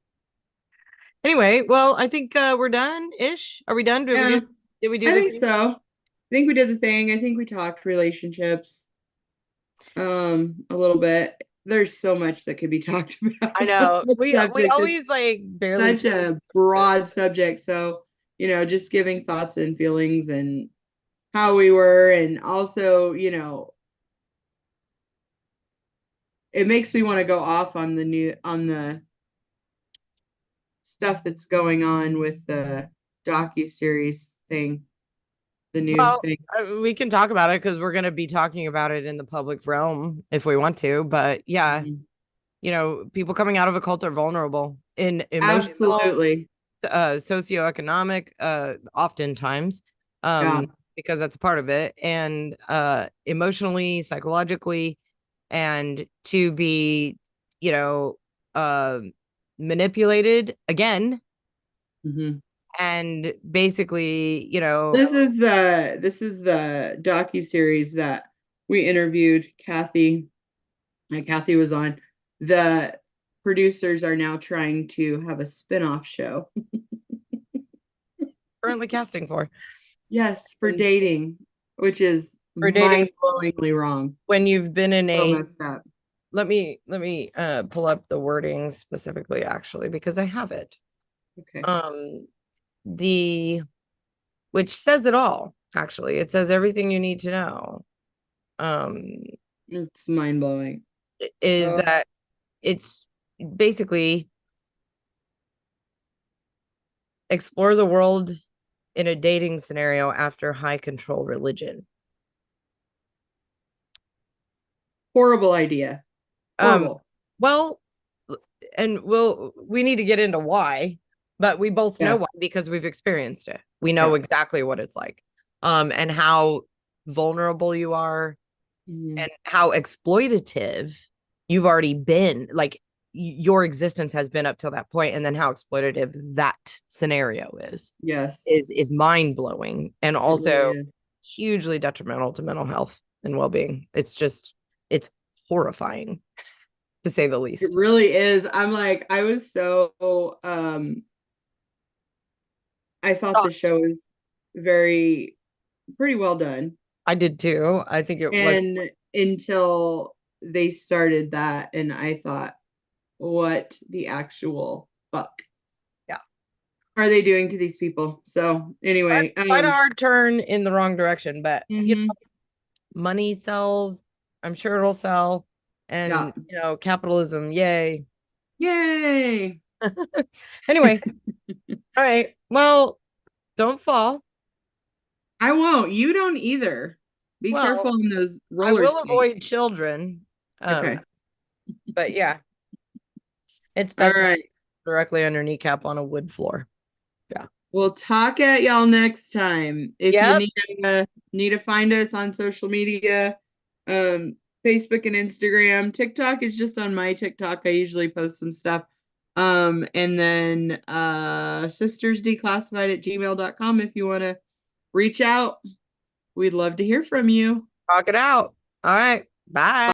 Anyway, well, I think we're done ish. Are we done? Yeah, Did we do I the think thing? so. I think we did the thing. I think we talked relationships a little bit. There's so much that could be talked about I on know. this We subject. It's always like barely such touch a the surface. broad subject. So, just giving thoughts and feelings and how we were, and also, it makes me want to go off on the stuff that's going on with the docu-series thing, the new Well, thing. we can talk about it because we're going to be talking about it in the public realm if we want to. But yeah, Mhm. people coming out of a cult are vulnerable in emotional, Absolutely. socioeconomic, oftentimes, Yeah. because that's a part of it, and emotionally, psychologically, and to be, you know, uh, manipulated again, Hmm. and basically, This is the docu-series that we interviewed Kathy, and Kathy was on. The producers are now trying to have a spin-off show. currently casting for. Yes, for And dating, which is for dating mind-blowingly wrong. when you've been in So a messed up. let me pull up the wording specifically actually because I have it. Okay. Um the which says it all, actually. It says everything you need to know. Um It's mind-blowing. is Oh, that it's basically explore the world in a dating scenario after high control religion. horrible idea. Um Horrible. well, and we need to get into why, but we both know why Yes. because we've experienced it. We know Yeah. exactly what it's like, and how vulnerable you are, Mhm. and how exploitative you've already been. Like your existence has been up till that point, and then how exploitative that scenario is Yes. is mind blowing, and It really also is. hugely detrimental to mental health and well being. It's horrifying to say the It least. really is. I was so I thought the Shocked. show was very pretty well done. I did too. I think it was. And until they started that, and I thought, what the actual fuck Yeah. are they doing to these people? So anyway, Quite a hard turn in the wrong direction, but mhm. money sells. I'm sure it'll sell. Yeah. And capitalism, yay. Yay. Anyway, all right. Well, don't fall. I won't. You don't either. Be careful Well, on those I roller will skates. avoid children. Okay. But yeah, it's All best not right. directly on your kneecap on a wood floor. Yeah. We'll talk at y'all next time. If you Yep. need to find us on social media, um, Facebook and Instagram. TikTok is just on my TikTok. I usually post some stuff. And then sistersdeclassified@gmail.com if you want to reach out. We'd love to hear from you. Talk it out. All right. Bye.